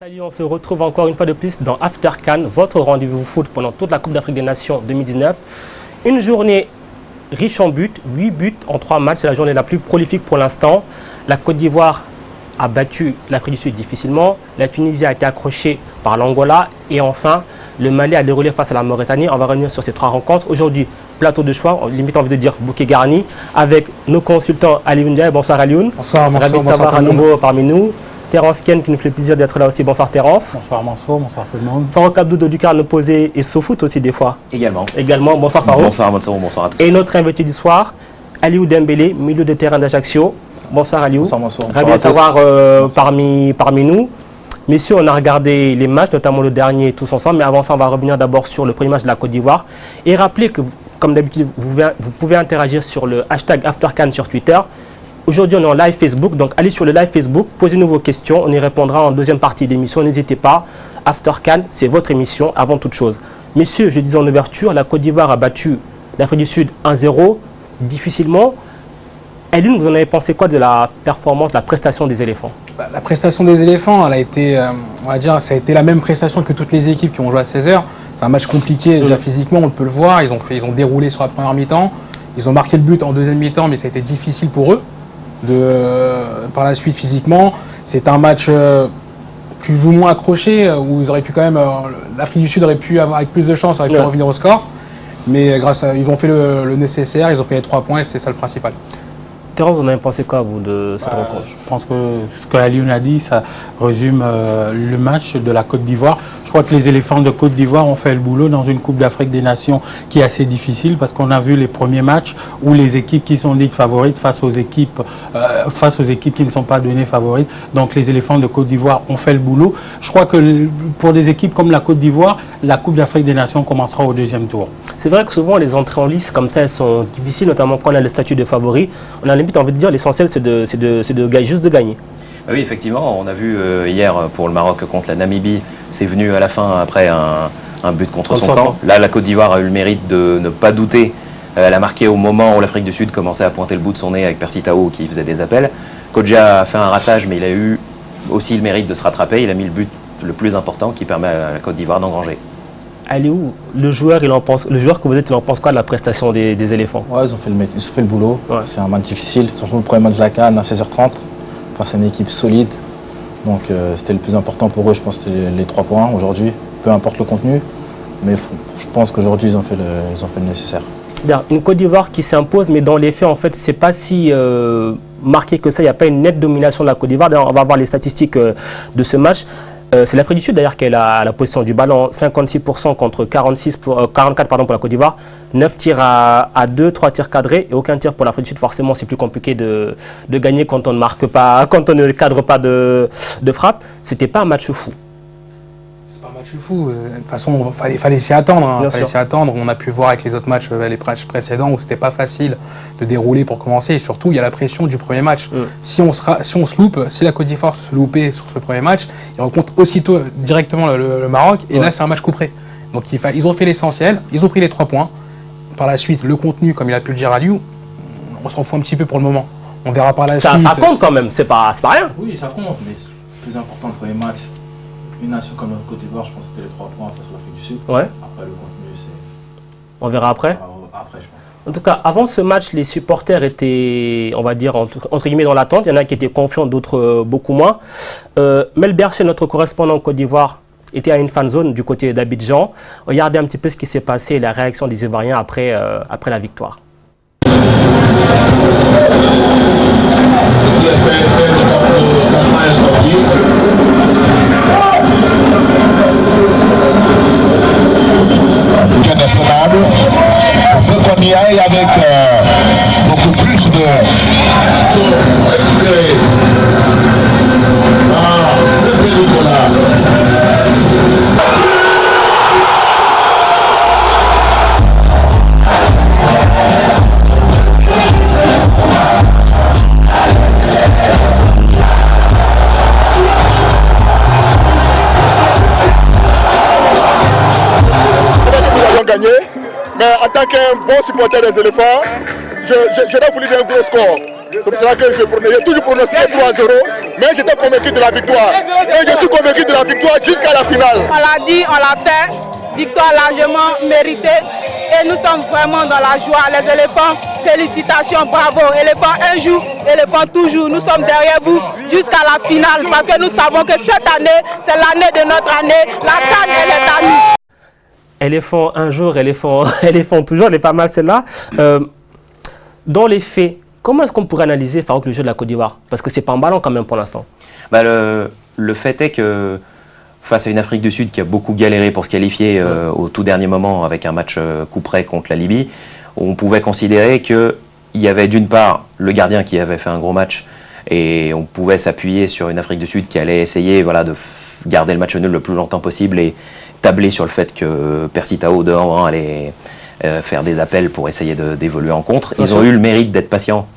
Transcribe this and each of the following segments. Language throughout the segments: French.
Salut, on se retrouve encore une fois de plus dans After CAN, votre rendez-vous foot pendant toute la Coupe d'Afrique des Nations 2019. Une journée riche en buts, 8 buts en 3 matchs, c'est la journée la plus prolifique pour l'instant. La Côte d'Ivoire a battu l'Afrique du Sud difficilement, la Tunisie a été accrochée par l'Angola et enfin le Mali a déroulé face à la Mauritanie. On va revenir sur ces 3 rencontres. Aujourd'hui, plateau de choix, on limite envie de dire bouquet garni, avec nos consultants Alioune Ndiaye. Bonsoir Alioune. Bonsoir, ravi de t'avoir à nouveau parmi nous. Terence Ken qui nous fait le plaisir d'être là aussi. Bonsoir Terence. Bonsoir Mansour, bonsoir tout le monde. Farouk Abdou de Lucarne Posé et SoFoot aussi des fois. Également. Bonsoir Farouk. Bonsoir Mansour, bonsoir à tous. Et notre invité du soir, Aliou Dembélé, milieu de terrain d'Ajaccio. Bonsoir Aliou. Bonsoir Mansour. Ravi de t'avoir parmi nous. Messieurs, on a regardé les matchs, notamment le dernier tous ensemble, mais avant ça, on va revenir d'abord sur le premier match de la Côte d'Ivoire et rappeler que, comme d'habitude, vous pouvez interagir sur le hashtag AfterCAN sur Twitter. Aujourd'hui, on est en live Facebook, donc allez sur le live Facebook, posez-nous vos questions, on y répondra en deuxième partie d'émission. N'hésitez pas, AfterCAN, c'est votre émission avant toute chose. Messieurs, je le disais en ouverture, la Côte d'Ivoire a battu l'Afrique du Sud 1-0, difficilement. Alioune, vous en avez pensé quoi de la performance, de la prestation des éléphants? La prestation des éléphants, elle a été, on va dire, ça a été la même prestation que toutes les équipes qui ont joué à 16h. C'est un match compliqué, déjà physiquement, on peut le voir. Ils ont déroulé sur la première mi-temps. Ils ont marqué le but en deuxième mi-temps, mais ça a été difficile pour eux. Par la suite, physiquement, c'est un match plus ou moins accroché, où ils auraient pu quand même, l'Afrique du Sud aurait pu avoir avec plus de chance, aurait pu revenir au score. Mais ils ont fait le nécessaire, ils ont pris les 3 points et c'est ça le principal. Terence, vous en avez pensé quoi, vous, de cette rencontre? Je pense que ce que Alioune a dit, ça résume le match de la Côte d'Ivoire. Je crois que les éléphants de Côte d'Ivoire ont fait le boulot dans une Coupe d'Afrique des Nations qui est assez difficile parce qu'on a vu les premiers matchs où les équipes qui sont dites favorites face aux équipes qui ne sont pas données favorites. Donc les éléphants de Côte d'Ivoire ont fait le boulot. Je crois que pour des équipes comme la Côte d'Ivoire, la Coupe d'Afrique des Nations commencera au deuxième tour. C'est vrai que souvent les entrées en lice comme ça, elles sont difficiles, notamment quand on a le statut de favori. On a limite envie de dire l'essentiel c'est juste de gagner. Oui, effectivement, on a vu hier pour le Maroc contre la Namibie, c'est venu à la fin après un but contre son camp. Là, la Côte d'Ivoire a eu le mérite de ne pas douter. Elle a marqué au moment où l'Afrique du Sud commençait à pointer le bout de son nez avec Percy Tau qui faisait des appels. Kodja a fait un ratage, mais il a eu aussi le mérite de se rattraper. Il a mis le but le plus important qui permet à la Côte d'Ivoire d'engranger. Aliou, le joueur que vous êtes, il en pense quoi de la prestation des éléphants? Ouais, ils ont fait le boulot. Ouais. C'est un match difficile, surtout le premier match de la CAN à 16h30 face à une équipe solide. Donc c'était le plus important pour eux, je pense que c'était les 3 points aujourd'hui, peu importe le contenu. Mais je pense qu'aujourd'hui ils ont fait le nécessaire. Une Côte d'Ivoire qui s'impose, mais dans les faits, en fait, c'est pas si marqué que ça. Il n'y a pas une nette domination de la Côte d'Ivoire. On va voir les statistiques de ce match. C'est l'Afrique du Sud d'ailleurs qui a la possession du ballon, 56% contre 44 pour la Côte d'Ivoire, 9 tirs à 2, 3 tirs cadrés et aucun tir pour l'Afrique du Sud. Forcément, c'est plus compliqué de gagner quand on ne marque pas, quand on ne cadre pas de frappe. C'était pas un match fou. C'est pas un match fou. De toute façon, il fallait s'y attendre. On a pu voir avec les autres matchs, les matchs précédents où c'était pas facile de dérouler pour commencer. Et surtout, il y a la pression du premier match. Si on se loupe, si la Côte d'Ivoire se loupait sur ce premier match, ils rencontrent aussitôt directement le Maroc. Et là, c'est un match couperé. Donc ils ont fait l'essentiel, ils ont pris les 3 points. Par la suite, le contenu, comme il a pu le dire Aliou, on s'en fout un petit peu pour le moment. On verra par la suite. Ça compte quand même, c'est pas rien. Oui, ça compte, mais le plus important, le premier match, une nation comme notre Côte d'Ivoire, je pense que c'était les 3 points face à l'Afrique du Sud. Ouais. Après, le contenu, c'est... On verra après. Après, je pense. En tout cas, avant ce match, les supporters étaient, on va dire, entre guillemets, dans l'attente. Il y en a qui étaient confiants, d'autres beaucoup moins. Mel Bercher, notre correspondant en Côte d'Ivoire, était à une fan zone du côté d'Abidjan. Regardez un petit peu ce qui s'est passé et la réaction des Ivoiriens après la victoire. Nationale, on y aille avec beaucoup plus de... Gagné, mais en tant qu'un bon supporter des éléphants, j'aurais voulu un gros score. C'est pour cela que je toujours prononcé 3-0 mais j'étais convaincu de la victoire. Et je suis convaincu de la victoire jusqu'à la finale. On l'a dit, on l'a fait. Victoire largement méritée. Et nous sommes vraiment dans la joie. Les éléphants, félicitations, bravo. Éléphant un jour, éléphant toujours. Nous sommes derrière vous jusqu'à la finale. Parce que nous savons que cette année, c'est l'année de notre année. La CAN, elle est à nous. Éléphant un jour, éléphant toujours, elle est pas mal celle-là. Dans les faits, comment est-ce qu'on pourrait analyser, Farouk, le jeu de la Côte d'Ivoire? Parce que c'est pas emballant quand même pour l'instant. Bah, le fait est que face à une Afrique du Sud qui a beaucoup galéré pour se qualifier au tout dernier moment avec un match coup près contre la Libye, on pouvait considérer qu'il y avait d'une part le gardien qui avait fait un gros match et on pouvait s'appuyer sur une Afrique du Sud qui allait essayer de garder le match nul le plus longtemps possible et tabler sur le fait que Percy Tau dehors allait faire des appels pour essayer d'évoluer en contre. Ils ont eu le mérite d'être patients,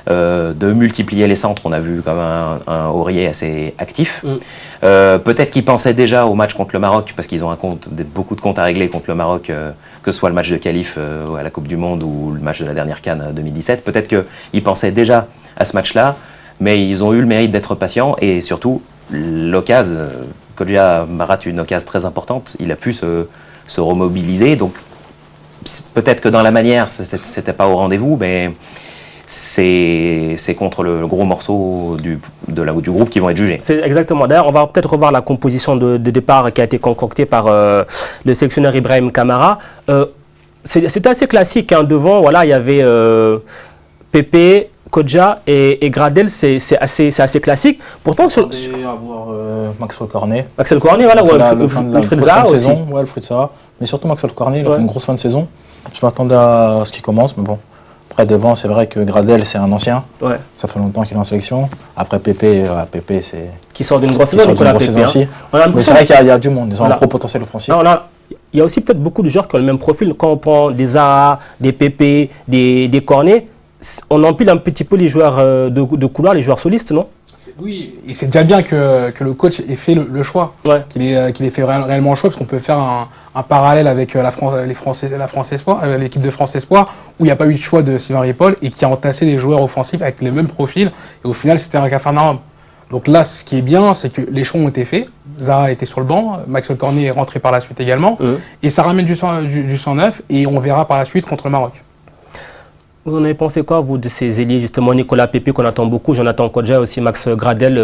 de multiplier les centres. On a vu comme un Aurier assez actif. Peut-être qu'ils pensaient déjà au match contre le Maroc, parce qu'ils ont beaucoup de comptes à régler contre le Maroc, que ce soit le match de qualif à la Coupe du Monde ou le match de la dernière CAN 2017. Peut-être qu'ils pensaient déjà à ce match-là, mais ils ont eu le mérite d'être patients et surtout l'occasion. Kodja rate une occasion très importante. Il a pu se remobiliser. Donc peut-être que dans la manière, c'était pas au rendez-vous, mais c'est contre le gros morceau du groupe qui vont être jugés. C'est exactement. D'ailleurs, on va peut-être revoir la composition de départ qui a été concoctée par le sélectionneur Ibrahim Kamara. C'est assez classique. Hein. Devant, voilà, il y avait Pépé, Kodja et Gradel, c'est assez classique. Pourtant, avoir Maxwell Cornet. Maxwell Cornet, voilà, Wilfried Zaha aussi. Ouais, Wilfried Zaha. Mais surtout Maxwell Cornet, il a fait une grosse fin de saison. Je m'attendais à ce qu'il commence, mais bon. Après, devant, c'est vrai que Gradel, c'est un ancien. Ouais. Ça fait longtemps qu'il est en sélection. Après, Pépé, c'est... Qui sort d'une grosse saison, aussi. Mais c'est vrai qu'il y a du monde. Ils ont un gros potentiel offensif. Il y a aussi peut-être beaucoup de joueurs qui ont le même profil. Quand on prend des Zaha, des Pépé, des Cornet, on empile un petit peu les joueurs de couloir, les joueurs solistes, non? Oui, et c'est déjà bien que le coach ait fait le choix, qu'il ait fait réellement le choix, parce qu'on peut faire un parallèle avec l'équipe de France Espoir, où il n'y a pas eu de choix de Sylvain Ripoll et qui a entassé des joueurs offensifs avec les mêmes profils, et au final c'était un Capharnaüm. Donc là, ce qui est bien, c'est que les choix ont été faits. Zaha était sur le banc, Maxwell Cornet est rentré par la suite également, et ça ramène du sang neuf, et on verra par la suite contre le Maroc. Vous en avez pensé quoi, vous, de ces ailiers, justement, Nicolas Pépé, qu'on attend beaucoup, Jonathan Kodja, aussi Max Gradel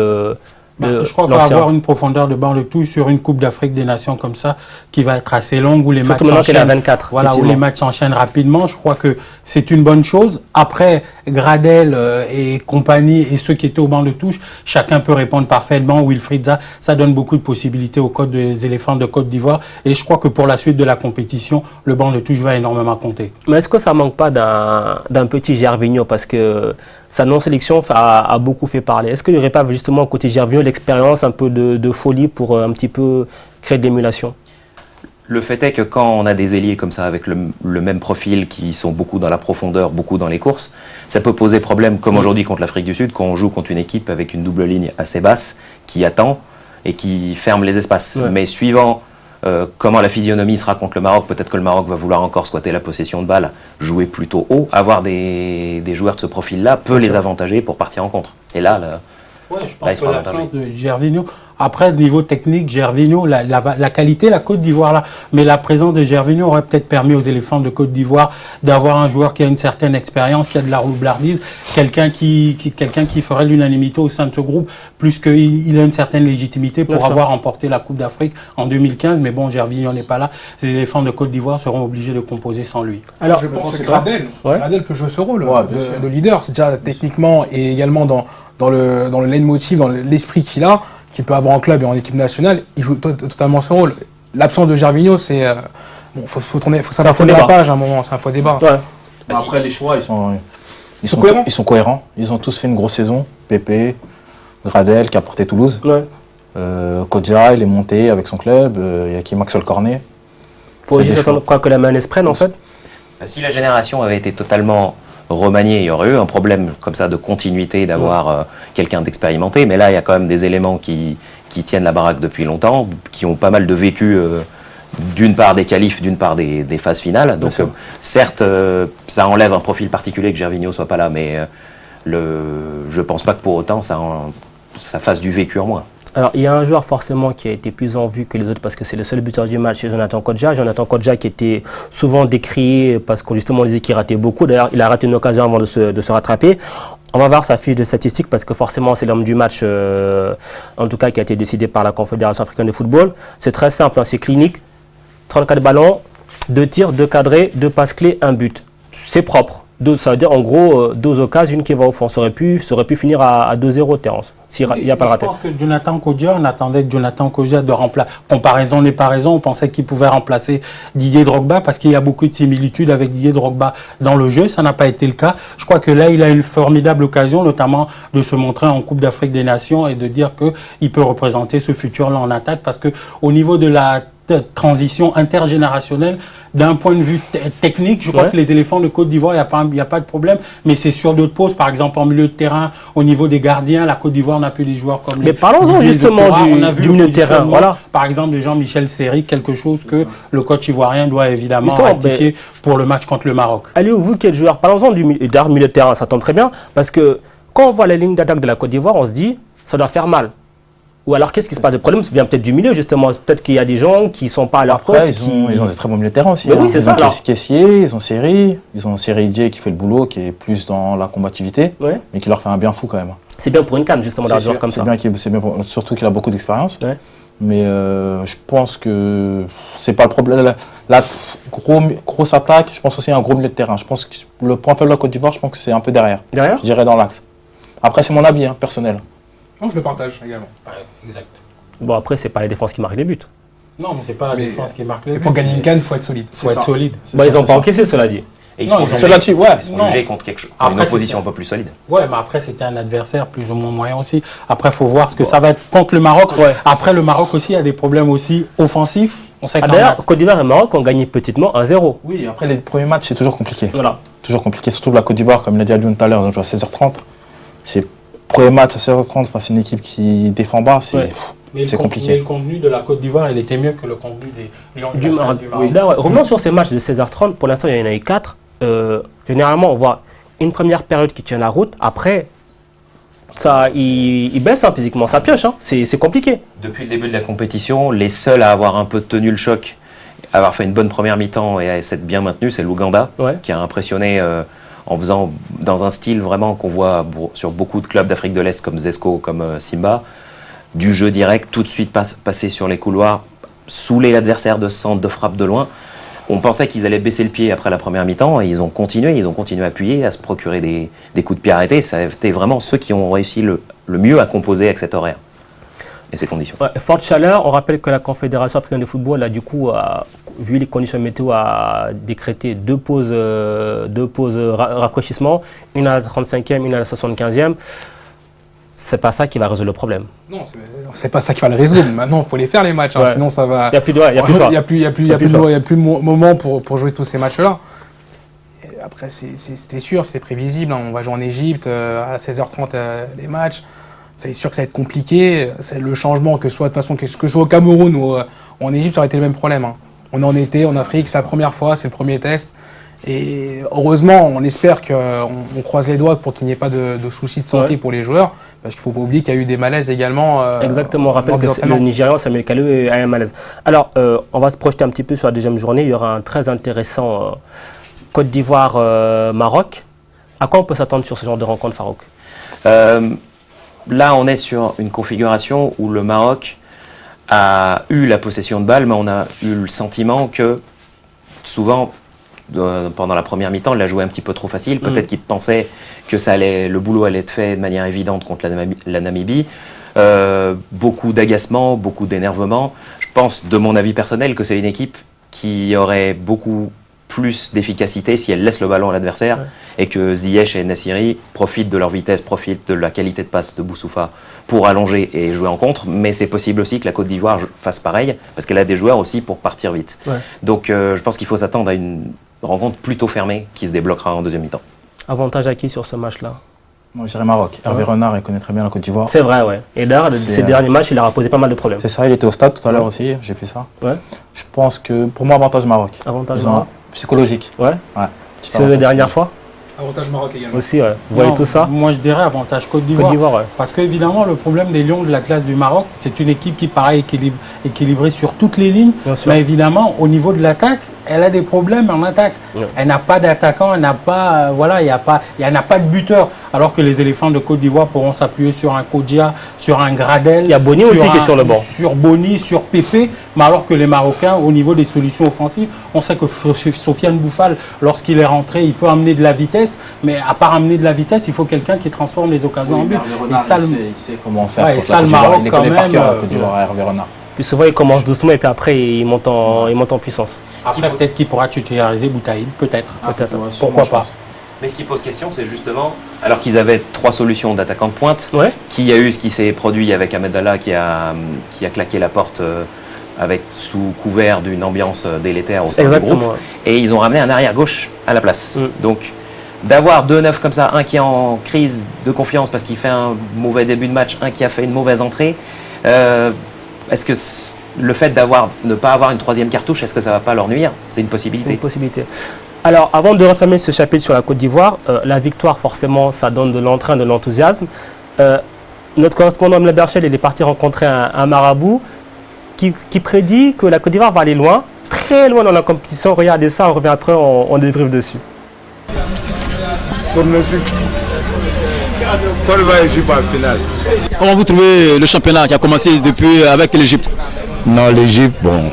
je crois qu'avoir une profondeur de banc de touche sur une Coupe d'Afrique des Nations comme ça, qui va être assez longue, où les matchs s'enchaînent, 24, voilà, où les matchs s'enchaînent rapidement, je crois que c'est une bonne chose. Après, Gradel et compagnie et ceux qui étaient au banc de touche, chacun peut répondre parfaitement. Wilfried Zaha, ça donne beaucoup de possibilités au code des éléphants de Côte d'Ivoire. Et je crois que pour la suite de la compétition, le banc de touche va énormément compter. Mais est-ce que ça manque pas d'un petit Gervinho, parce que sa non-sélection a beaucoup fait parler. Est-ce qu'il n'y aurait pas justement côté Gervinho l'expérience un peu de folie pour un petit peu créer de l'émulation? Le fait est que quand on a des ailiers comme ça avec le même profil qui sont beaucoup dans la profondeur, beaucoup dans les courses, ça peut poser problème comme aujourd'hui contre l'Afrique du Sud quand on joue contre une équipe avec une double ligne assez basse qui attend et qui ferme les espaces. Mais suivant comment la physionomie sera contre le Maroc, peut-être que le Maroc va vouloir encore squatter la possession de balle, jouer plutôt haut, avoir des joueurs de ce profil-là peut les avantager pour partir en contre. Et là, je pense que l'absence de Gervinho, après niveau technique, Gervinho, la qualité, la Côte d'Ivoire là, mais la présence de Gervinho aurait peut-être permis aux éléphants de Côte d'Ivoire d'avoir un joueur qui a une certaine expérience, qui a de la roublardise, quelqu'un qui ferait l'unanimité au sein de ce groupe, plus qu'il a une certaine légitimité pour avoir remporté la Coupe d'Afrique en 2015, mais bon, Gervinho n'est pas là, les éléphants de Côte d'Ivoire seront obligés de composer sans lui. Alors je pense que Gradel peut jouer ce rôle de leader, c'est déjà techniquement et également dans le leitmotiv, dans l'esprit qu'il a, qu'il peut avoir en club et en équipe nationale, il joue totalement ce rôle. L'absence de Gervinho, c'est... faut s'affronter la page à un moment, c'est un faux débat. Après, les choix, ils sont cohérents. Ils ont tous fait une grosse saison. Pépé, Gradel, qui a porté Toulouse. Kodja, il est monté avec son club. Il y a qui Maxwell Cornet. Faut juste attendre quoi que la main prenne, en fait. Si la génération avait été totalement remanié, il y aurait eu un problème comme ça de continuité, d'avoir quelqu'un d'expérimenté, mais là il y a quand même des éléments qui tiennent la baraque depuis longtemps, qui ont pas mal de vécu d'une part des qualifs, d'une part des phases finales, donc certes ça enlève un profil particulier que Gervinho soit pas là, mais je pense pas que pour autant ça fasse du vécu en moins. Alors, il y a un joueur forcément qui a été plus en vue que les autres parce que c'est le seul buteur du match, c'est Jonathan Kodja. Jonathan Kodja qui était souvent décrié parce qu'on justement disait qu'il ratait beaucoup. D'ailleurs, il a raté une occasion avant de se rattraper. On va voir sa fiche de statistiques parce que forcément, c'est l'homme du match, en tout cas, qui a été décidé par la Confédération africaine de football. C'est très simple, hein, c'est clinique. 34 ballons, 2 tirs, 2 cadrés, 2 passes clés, 1 but. C'est propre. Ça veut dire en gros 2 occasions, une qui va au fond. Ça aurait pu finir à 2-0, Terence, s'il n'y a pas le raté. Je pense que Jonathan Kodja, on attendait de Jonathan Kodja de remplacer. Comparaison, on pensait qu'il pouvait remplacer Didier Drogba parce qu'il y a beaucoup de similitudes avec Didier Drogba dans le jeu. Ça n'a pas été le cas. Je crois que là, il a une formidable occasion, notamment de se montrer en Coupe d'Afrique des Nations et de dire qu'il peut représenter ce futur-là en attaque parce qu'au niveau de la transition intergénérationnelle, d'un point de vue technique, je crois que les éléphants de Côte d'Ivoire, il n'y a pas de problème, mais c'est sur d'autres postes, par exemple en milieu de terrain, au niveau des gardiens, la Côte d'Ivoire n'a plus des joueurs comme mais parlons-en justement du milieu de terrain. Voilà. Par exemple, de Jean-Michel Seri, quelque chose que le coach ivoirien doit évidemment rectifier pour le match contre le Maroc. Allez, vous qui êtes joueur, parlons-en du milieu de terrain, ça tombe très bien, parce que quand on voit la ligne d'attaque de la Côte d'Ivoire, on se dit, ça doit faire mal. Ou alors, qu'est-ce qui se passe? Le problème, ça vient peut-être du milieu, justement. Peut-être qu'il y a des gens qui ne sont pas à leur poste. Ils ont des très bons milieux de terrain aussi. Mais oui, c'est ça. Ils ont Kessié, ils ont Seri J qui fait le boulot, qui est plus dans la combativité, mais qui leur fait un bien fou quand même. C'est bien pour une canne, justement, d'avoir joueur comme ça. C'est bien, surtout qu'il a beaucoup d'expérience. Ouais. Mais je pense que c'est pas le problème. La grosse attaque, je pense aussi un gros milieu de terrain. Je pense que le point faible de la Côte d'Ivoire, je pense que c'est un peu derrière. Je dirais dans l'axe. Après, c'est mon avis personnel. Non, je le partage également. Exact. Bon, après, c'est pas les défenses qui marquent les buts. Non, mais c'est pas la défense qui marque les buts. Pour gagner une canne, il faut être solide. Il faut être solide. Bah, ils n'ont pas encaissé, cela dit. Et ils sont jugés contre quelque chose. Une opposition un peu plus solide. Ouais, mais après, c'était un adversaire plus ou moins moyen aussi. Après, il faut voir ce que ça va être contre le Maroc. Après, le Maroc aussi a des problèmes aussi offensifs. On sait d'ailleurs, Côte d'Ivoire et Maroc ont gagné petitement 1-0. Oui, après les premiers matchs, c'est toujours compliqué. Voilà. Toujours compliqué, surtout la Côte d'Ivoire, comme l'a dit Alioune tout à l'heure, ils ont joué à 16h30. C'est premier match à 16h30 face à une équipe qui défend bas, c'est compliqué. Mais le contenu de la Côte d'Ivoire, il était mieux que le contenu des Lions du Maroc. Revenons sur ces matchs de 16h30. Pour l'instant, il y en a eu 4. Généralement, on voit une première période qui tient la route. Après, il baisse physiquement, ça pioche. C'est compliqué. Depuis le début de la compétition, les seuls à avoir un peu tenu le choc, avoir fait une bonne première mi-temps et à s'être bien maintenu, c'est l'Ouganda, qui a impressionné en faisant dans un style vraiment qu'on voit sur beaucoup de clubs d'Afrique de l'Est comme Zesco, comme Simba, du jeu direct, tout de suite passer sur les couloirs, saouler l'adversaire de centre, de frappe de loin. On pensait qu'ils allaient baisser le pied après la première mi-temps et ils ont continué à appuyer, à se procurer des coups de pied arrêtés. Ça a été vraiment ceux qui ont réussi le mieux à composer avec cet horaire et ces conditions. Forte chaleur, on rappelle que la Confédération africaine de football a du coup, vu les conditions météo, a décrété deux pauses rafraîchissement, une à la 35e, une à la 75e. C'est pas ça qui va résoudre le problème. Non, c'est pas ça qui va le résoudre. Maintenant, il faut les faire les matchs, sinon ça va. Il n'y a plus de moment pour jouer tous ces matchs-là. Après, c'était sûr, c'était prévisible. On va jouer en Égypte à 16h30 les matchs. C'est sûr que ça va être compliqué. C'est le changement, que ce soit au Cameroun ou en Égypte, ça aurait été le même problème. On en était en Afrique, c'est la première fois, c'est le premier test. Et heureusement, on espère qu'on croise les doigts pour qu'il n'y ait pas de soucis de santé pour les joueurs, parce qu'il ne faut pas oublier qu'il y a eu des malaises également. Exactement, on rappelle que le Nigérian Samuel Kalou a un malaise. Alors, on va se projeter un petit peu sur la deuxième journée. Il y aura un très intéressant Côte d'Ivoire-Maroc. À quoi on peut s'attendre sur ce genre de rencontre, Farouk? Là, on est sur une configuration où le Maroc a eu la possession de balle, mais on a eu le sentiment que souvent, pendant la première mi-temps, il a joué un petit peu trop facile. Peut-être qu'il pensait que le boulot allait être fait de manière évidente contre la Namibie. Beaucoup d'agacement, beaucoup d'énervement. Je pense, de mon avis personnel, que c'est une équipe qui aurait beaucoup plus d'efficacité si elle laisse le ballon à l'adversaire et que Ziyech et Nassiri profitent de leur vitesse, profitent de la qualité de passe de Boussoufa pour allonger et jouer en contre. Mais c'est possible aussi que la Côte d'Ivoire fasse pareil parce qu'elle a des joueurs aussi pour partir vite. Donc je pense qu'il faut s'attendre à une rencontre plutôt fermée qui se débloquera en deuxième mi-temps. Avantage à qui sur ce match-là? Moi, je dirais Maroc. Hervé Renard, il connaît très bien la Côte d'Ivoire. C'est vrai, ouais. Et d'ailleurs, ces derniers matchs, il leur a posé pas mal de problèmes. C'est ça, il était au stade tout à l'heure aussi, j'ai fait ça. Je pense que, pour moi, avantage Maroc. Avantage Maroc. Psychologique. Ouais. C'est la dernière fois? Avantage Maroc également. Aussi, ouais. Vous voyez tout ça? Moi, je dirais avantage Côte d'Ivoire. Ouais. Parce qu'évidemment, le problème des Lions de l'Atlas du Maroc, c'est une équipe qui paraît équilibrée sur toutes les lignes. Mais évidemment, au niveau de l'attaque, elle a des problèmes en attaque. Ouais. Elle n'a pas d'attaquant, elle n'a pas, voilà, il n'y a pas de buteur. Alors que les éléphants de Côte d'Ivoire pourront s'appuyer sur un Kodja, sur un Gradel. Il y a Boni aussi qui est sur le banc. Sur Boni, sur Pépé. Mais alors que les Marocains, au niveau des solutions offensives, on sait que Sofiane Bouffal, lorsqu'il est rentré, il peut amener de la vitesse. Mais à part amener de la vitesse, il faut quelqu'un qui transforme les occasions en but. Et ça, il sait comment faire. Ouais, et ça, le Maroc, il est quand même. Par cœur, Côte d'Ivoire, Hervé Renard. Puis souvent, il commence doucement et puis après, il monte en puissance. Après, peut-être qu'il pourra titulariser Boutaïd, peut-être. Pourquoi pas. Mais ce qui pose question, c'est justement, alors qu'ils avaient 3 solutions d'attaquants de pointe, qui a eu ce qui s'est produit avec Ahmed Allah qui a claqué la porte sous couvert d'une ambiance délétère au sein du groupe. Et ils ont ramené un arrière-gauche à la place. Donc, d'avoir 2 neufs comme ça, un qui est en crise de confiance parce qu'il fait un mauvais début de match, un qui a fait une mauvaise entrée, est-ce que le fait de ne pas avoir une 3e cartouche, est-ce que ça ne va pas leur nuire? C'est une possibilité. Une possibilité. Alors, avant de refermer ce chapitre sur la Côte d'Ivoire, la victoire, forcément, ça donne de l'entrain, de l'enthousiasme. Notre correspondant Mla Berchel, il est parti rencontrer un marabout qui prédit que la Côte d'Ivoire va aller loin, très loin dans la compétition. Regardez ça, on revient après, on débriefe dessus. Comment vous trouvez le championnat qui a commencé depuis avec l'Égypte? Non, l'Égypte, bon.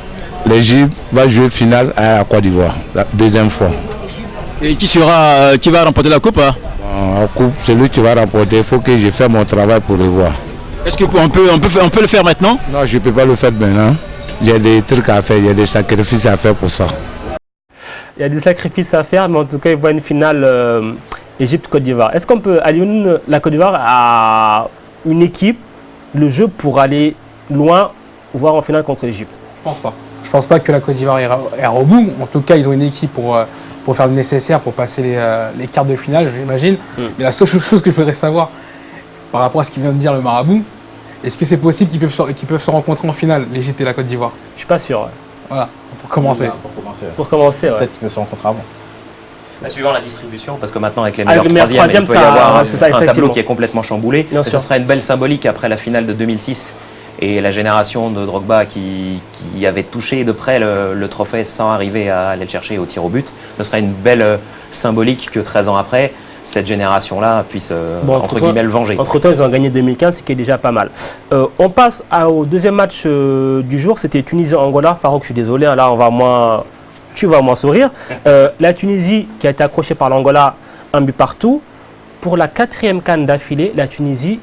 L'Égypte va jouer finale à la Côte d'Ivoire, la 2e fois. Et qui va remporter la coupe? La coupe, c'est lui qui va remporter. Il faut que je fasse mon travail pour le voir. Est-ce qu'on peut le faire maintenant? Non, je ne peux pas le faire maintenant. Il y a des trucs à faire, il y a des sacrifices à faire pour ça. Il y a des sacrifices à faire, mais en tout cas, il voit une finale Égypte-Côte d'Ivoire. Est-ce qu'on peut, à Lyon, la Côte d'Ivoire a une équipe, le jeu pour aller loin, voire en finale contre l'Égypte? Je pense pas. Je pense pas que la Côte d'Ivoire ira au bout. En tout cas, ils ont une équipe pour faire le nécessaire pour passer les quarts de finale, j'imagine. Mais la seule chose que je voudrais savoir, par rapport à ce qu'il vient de dire le marabout, est-ce que c'est possible qu'ils peuvent se rencontrer en finale, l'Égypte et la Côte d'Ivoire? Je suis pas sûr. Ouais. Voilà, pour commencer. Pour commencer, ouais. Peut-être qu'ils peuvent se rencontrer avant. Suivant la distribution, parce que maintenant avec les meilleurs troisièmes, il peut y avoir un tableau qui est complètement chamboulé. Ce serait une belle symbolique après la finale de 2006 et la génération de Drogba qui avait touché de près le trophée sans arriver à aller le chercher au tir au but. Ce serait une belle symbolique que 13 ans après, cette génération-là puisse entre guillemets le venger. Entre-temps, ils ont gagné 2015, ce qui est déjà pas mal. On passe au deuxième match du jour, c'était Tunisie-Angola. Farouk, je suis désolé, là tu vas moins sourire. La Tunisie qui a été accrochée par l'Angola, un but partout. Pour la 4e CAN d'affilée, la Tunisie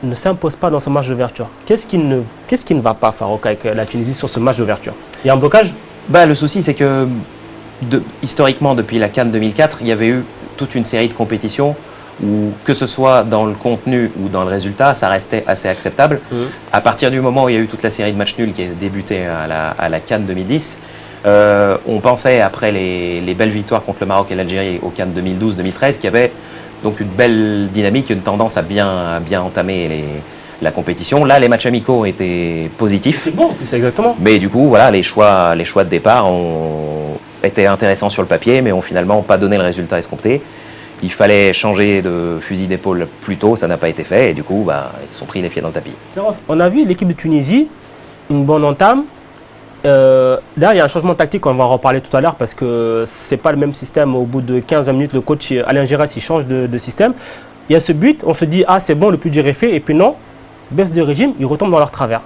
ne s'impose pas dans ce match d'ouverture. Qu'est-ce qui ne va pas, Farouk, avec la Tunisie sur ce match d'ouverture? Il y a un blocage? Le souci, c'est que historiquement, depuis la CAN 2004, il y avait eu toute une série de compétitions où, que ce soit dans le contenu ou dans le résultat, ça restait assez acceptable. À partir du moment où il y a eu toute la série de matchs nuls qui a débuté à la CAN 2010, on pensait, après les belles victoires contre le Maroc et l'Algérie au CAN 2012-2013, qu'il y avait donc une belle dynamique, une tendance à bien entamer la compétition. Là, les matchs amicaux étaient positifs. C'est bon, c'est exactement. Mais du coup, voilà, les choix de départ ont été intéressants sur le papier, mais ont finalement pas donné le résultat escompté. Il fallait changer de fusil d'épaule plus tôt, ça n'a pas été fait, et du coup, ils se sont pris les pieds dans le tapis. On a vu l'équipe de Tunisie, une bonne entame. D'ailleurs, il y a un changement tactique, on va en reparler tout à l'heure, parce que ce n'est pas le même système. Au bout de 15-20 minutes, le coach Alain Giresse, il change de système. Il y a ce but, on se dit, ah c'est bon, le plus dur est fait, et puis non, baisse de régime, ils retombent dans leur travers.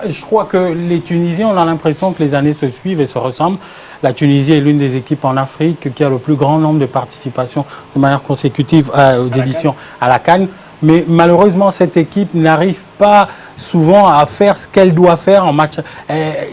Je crois que les Tunisiens, on a l'impression que les années se suivent et se ressemblent. La Tunisie est l'une des équipes en Afrique qui a le plus grand nombre de participations de manière consécutive aux éditions à la CAN. Mais malheureusement, cette équipe n'arrive pas souvent à faire ce qu'elle doit faire en match.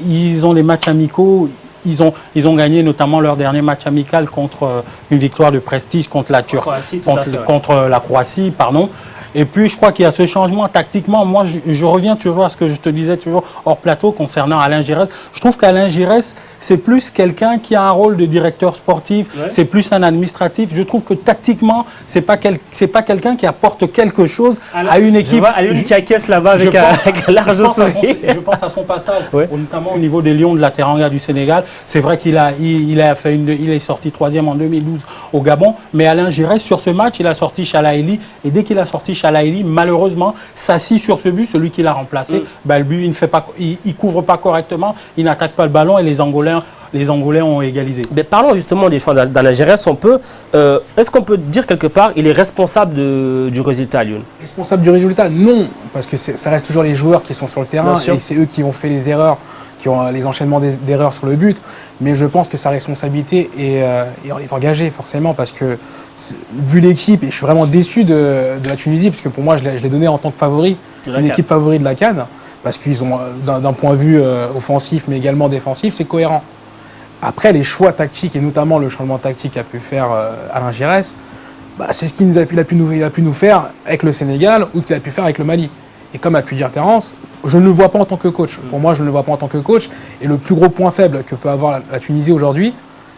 Ils ont des matchs amicaux. Ils ont gagné notamment leur dernier match amical contre une victoire de prestige contre la Turquie, contre la Croatie, pardon. Et puis, je crois qu'il y a ce changement tactiquement. Moi, je reviens toujours à ce que je te disais toujours hors plateau concernant Alain Giresse. Je trouve qu'Alain Giresse, c'est plus quelqu'un qui a un rôle de directeur sportif, c'est plus un administratif. Je trouve que tactiquement, c'est pas quelqu'un qui apporte quelque chose à une équipe. Je vois Aliou qui acquiesce là-bas avec un large sourire. Je pense à son passage, notamment au niveau des Lions de la Teranga du Sénégal. C'est vrai qu'il est sorti 3e en 2012 au Gabon, mais Alain Giresse, sur ce match, il a sorti Chalaili, et dès qu'il a sorti Chalaili, malheureusement, s'assit sur ce but, celui qui l'a remplacé, le but, il couvre pas correctement, il n'attaque pas le ballon, et les Angolais ont égalisé. Mais parlons justement des choix d'Alain Giresse. Est-ce qu'on peut dire quelque part il est responsable du résultat, Lyon? Responsable du résultat, non, parce que ça reste toujours les joueurs qui sont sur le terrain et c'est eux qui ont fait les erreurs, qui ont les enchaînements d'erreurs sur le but. Mais je pense que sa responsabilité est engagée forcément parce que vu l'équipe, et je suis vraiment déçu de la Tunisie parce que pour moi je l'ai donné en tant que favori, une équipe favori de la CAN, parce qu'ils ont d'un point de vue offensif mais également défensif, c'est cohérent. Après, les choix tactiques, et notamment le changement tactique qu'a pu faire Alain Giresse, c'est ce qu'il a pu nous faire avec le Sénégal ou qu'il a pu faire avec le Mali. Et comme a pu dire Terence, je ne le vois pas en tant que coach. Pour moi, je ne le vois pas en tant que coach. Et le plus gros point faible que peut avoir la Tunisie aujourd'hui,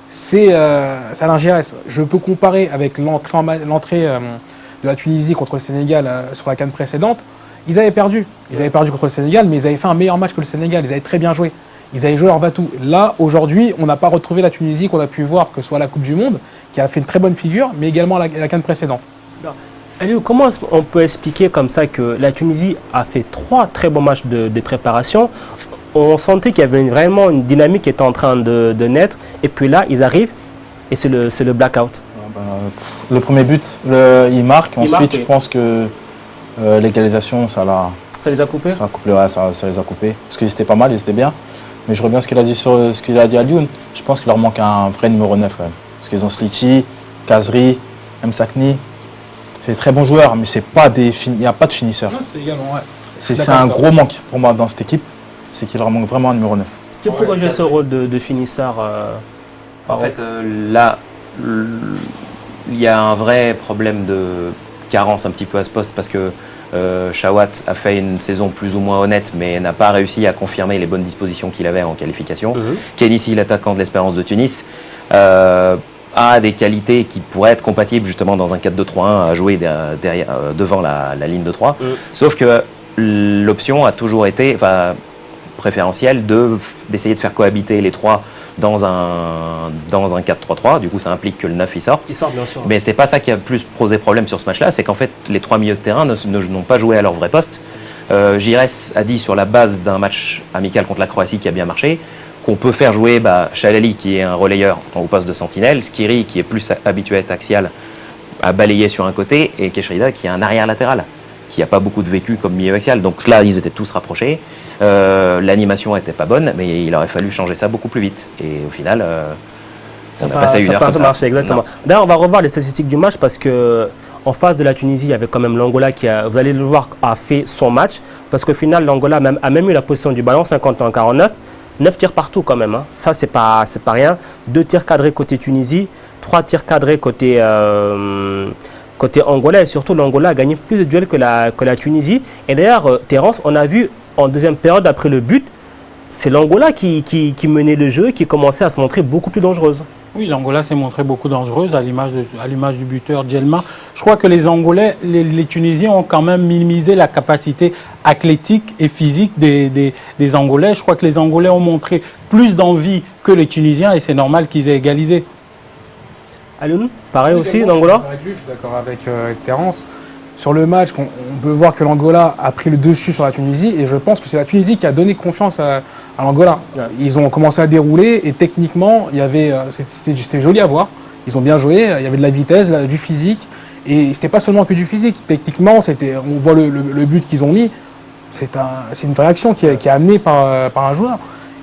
c'est Alain Giresse. Je peux comparer avec l'entrée de la Tunisie contre le Sénégal sur la CAN précédente. Ils avaient perdu. Ils avaient perdu contre le Sénégal, mais ils avaient fait un meilleur match que le Sénégal. Ils avaient très bien joué. Ils avaient joué leur batou. Là, aujourd'hui, on n'a pas retrouvé la Tunisie qu'on a pu voir, que ce soit à la Coupe du Monde, qui a fait une très bonne figure, mais également à la CAN précédente. Aliou, comment on peut expliquer comme ça que la Tunisie a fait 3 très bons matchs de préparation? On sentait qu'il y avait vraiment une dynamique qui était en train de naître, et puis là, ils arrivent, et c'est le blackout. Le premier but, il marque. Ensuite, je pense que l'égalisation, ça les a coupés? Ça les a coupés. Parce qu'ils étaient pas mal, ils étaient bien. Mais je reviens à ce qu'il a dit à Lyon. Je pense qu'il leur manque un vrai numéro 9 quand même. Parce qu'ils ont Sliti, Kazri, Msakni. C'est des très bons joueurs, mais il n'y a pas de finisseur. C'est un gros manque pour moi dans cette équipe. C'est qu'il leur manque vraiment un numéro 9. Qui pourrait jouer ce rôle de finisseur En fait, là, il y a un vrai problème de carence un petit peu à ce poste parce que Chawat a fait une saison plus ou moins honnête mais n'a pas réussi à confirmer les bonnes dispositions qu'il avait en qualification. Kenissi, l'attaquant de l'Espérance de Tunis, a des qualités qui pourraient être compatibles justement dans un 4-2-3-1 à jouer devant la ligne de 3. Sauf que l'option a toujours été préférentielle d'essayer de faire cohabiter les 3 dans un 4-3-3, du coup ça implique que le 9 il sort. Il sort bien sûr. Mais c'est pas ça qui a plus posé problème sur ce match-là, c'est qu'en fait les 3 milieux de terrain n'ont pas joué à leur vrai poste. Giresse a dit sur la base d'un match amical contre la Croatie qui a bien marché, qu'on peut faire jouer Chalali qui est un relayeur au poste de sentinelle, Skiri qui est plus habitué à être axial, à balayer sur un côté, et Keshrida qui est un arrière latéral, qui n'a pas beaucoup de vécu comme milieu axial. Donc là ils étaient tous rapprochés. L'animation n'était pas bonne, mais il aurait fallu changer ça beaucoup plus vite. Et au final, on a passé une heure comme ça. Marché, exactement. D'ailleurs, on va revoir les statistiques du match parce que en face de la Tunisie, il y avait quand même l'Angola qui, vous allez le voir, a fait son match. Parce qu'au final, l'Angola a même eu la position du ballon, 51-49. 9 tirs partout quand même. Ça, c'est pas rien. 2 tirs cadrés côté Tunisie, 3 tirs cadrés côté Angola. Et surtout, l'Angola a gagné plus de duels que la Tunisie. Et d'ailleurs, Terence, on a vu en deuxième période, après le but, c'est l'Angola qui menait le jeu et qui commençait à se montrer beaucoup plus dangereuse. Oui, l'Angola s'est montrée beaucoup dangereuse à l'image du buteur Djelma. Je crois que les Angolais, les Tunisiens ont quand même minimisé la capacité athlétique et physique des Angolais. Je crois que les Angolais ont montré plus d'envie que les Tunisiens et c'est normal qu'ils aient égalisé. Alioune, pareil aussi, l'Angola? Je suis d'accord avec Terence. Sur le match, on peut voir que l'Angola a pris le dessus sur la Tunisie et je pense que c'est la Tunisie qui a donné confiance à l'Angola. Ils ont commencé à dérouler et techniquement, c'était joli à voir. Ils ont bien joué, il y avait de la vitesse, du physique et c'était pas seulement que du physique. Techniquement, on voit le but qu'ils ont mis, c'est une vraie action qui est amenée par un joueur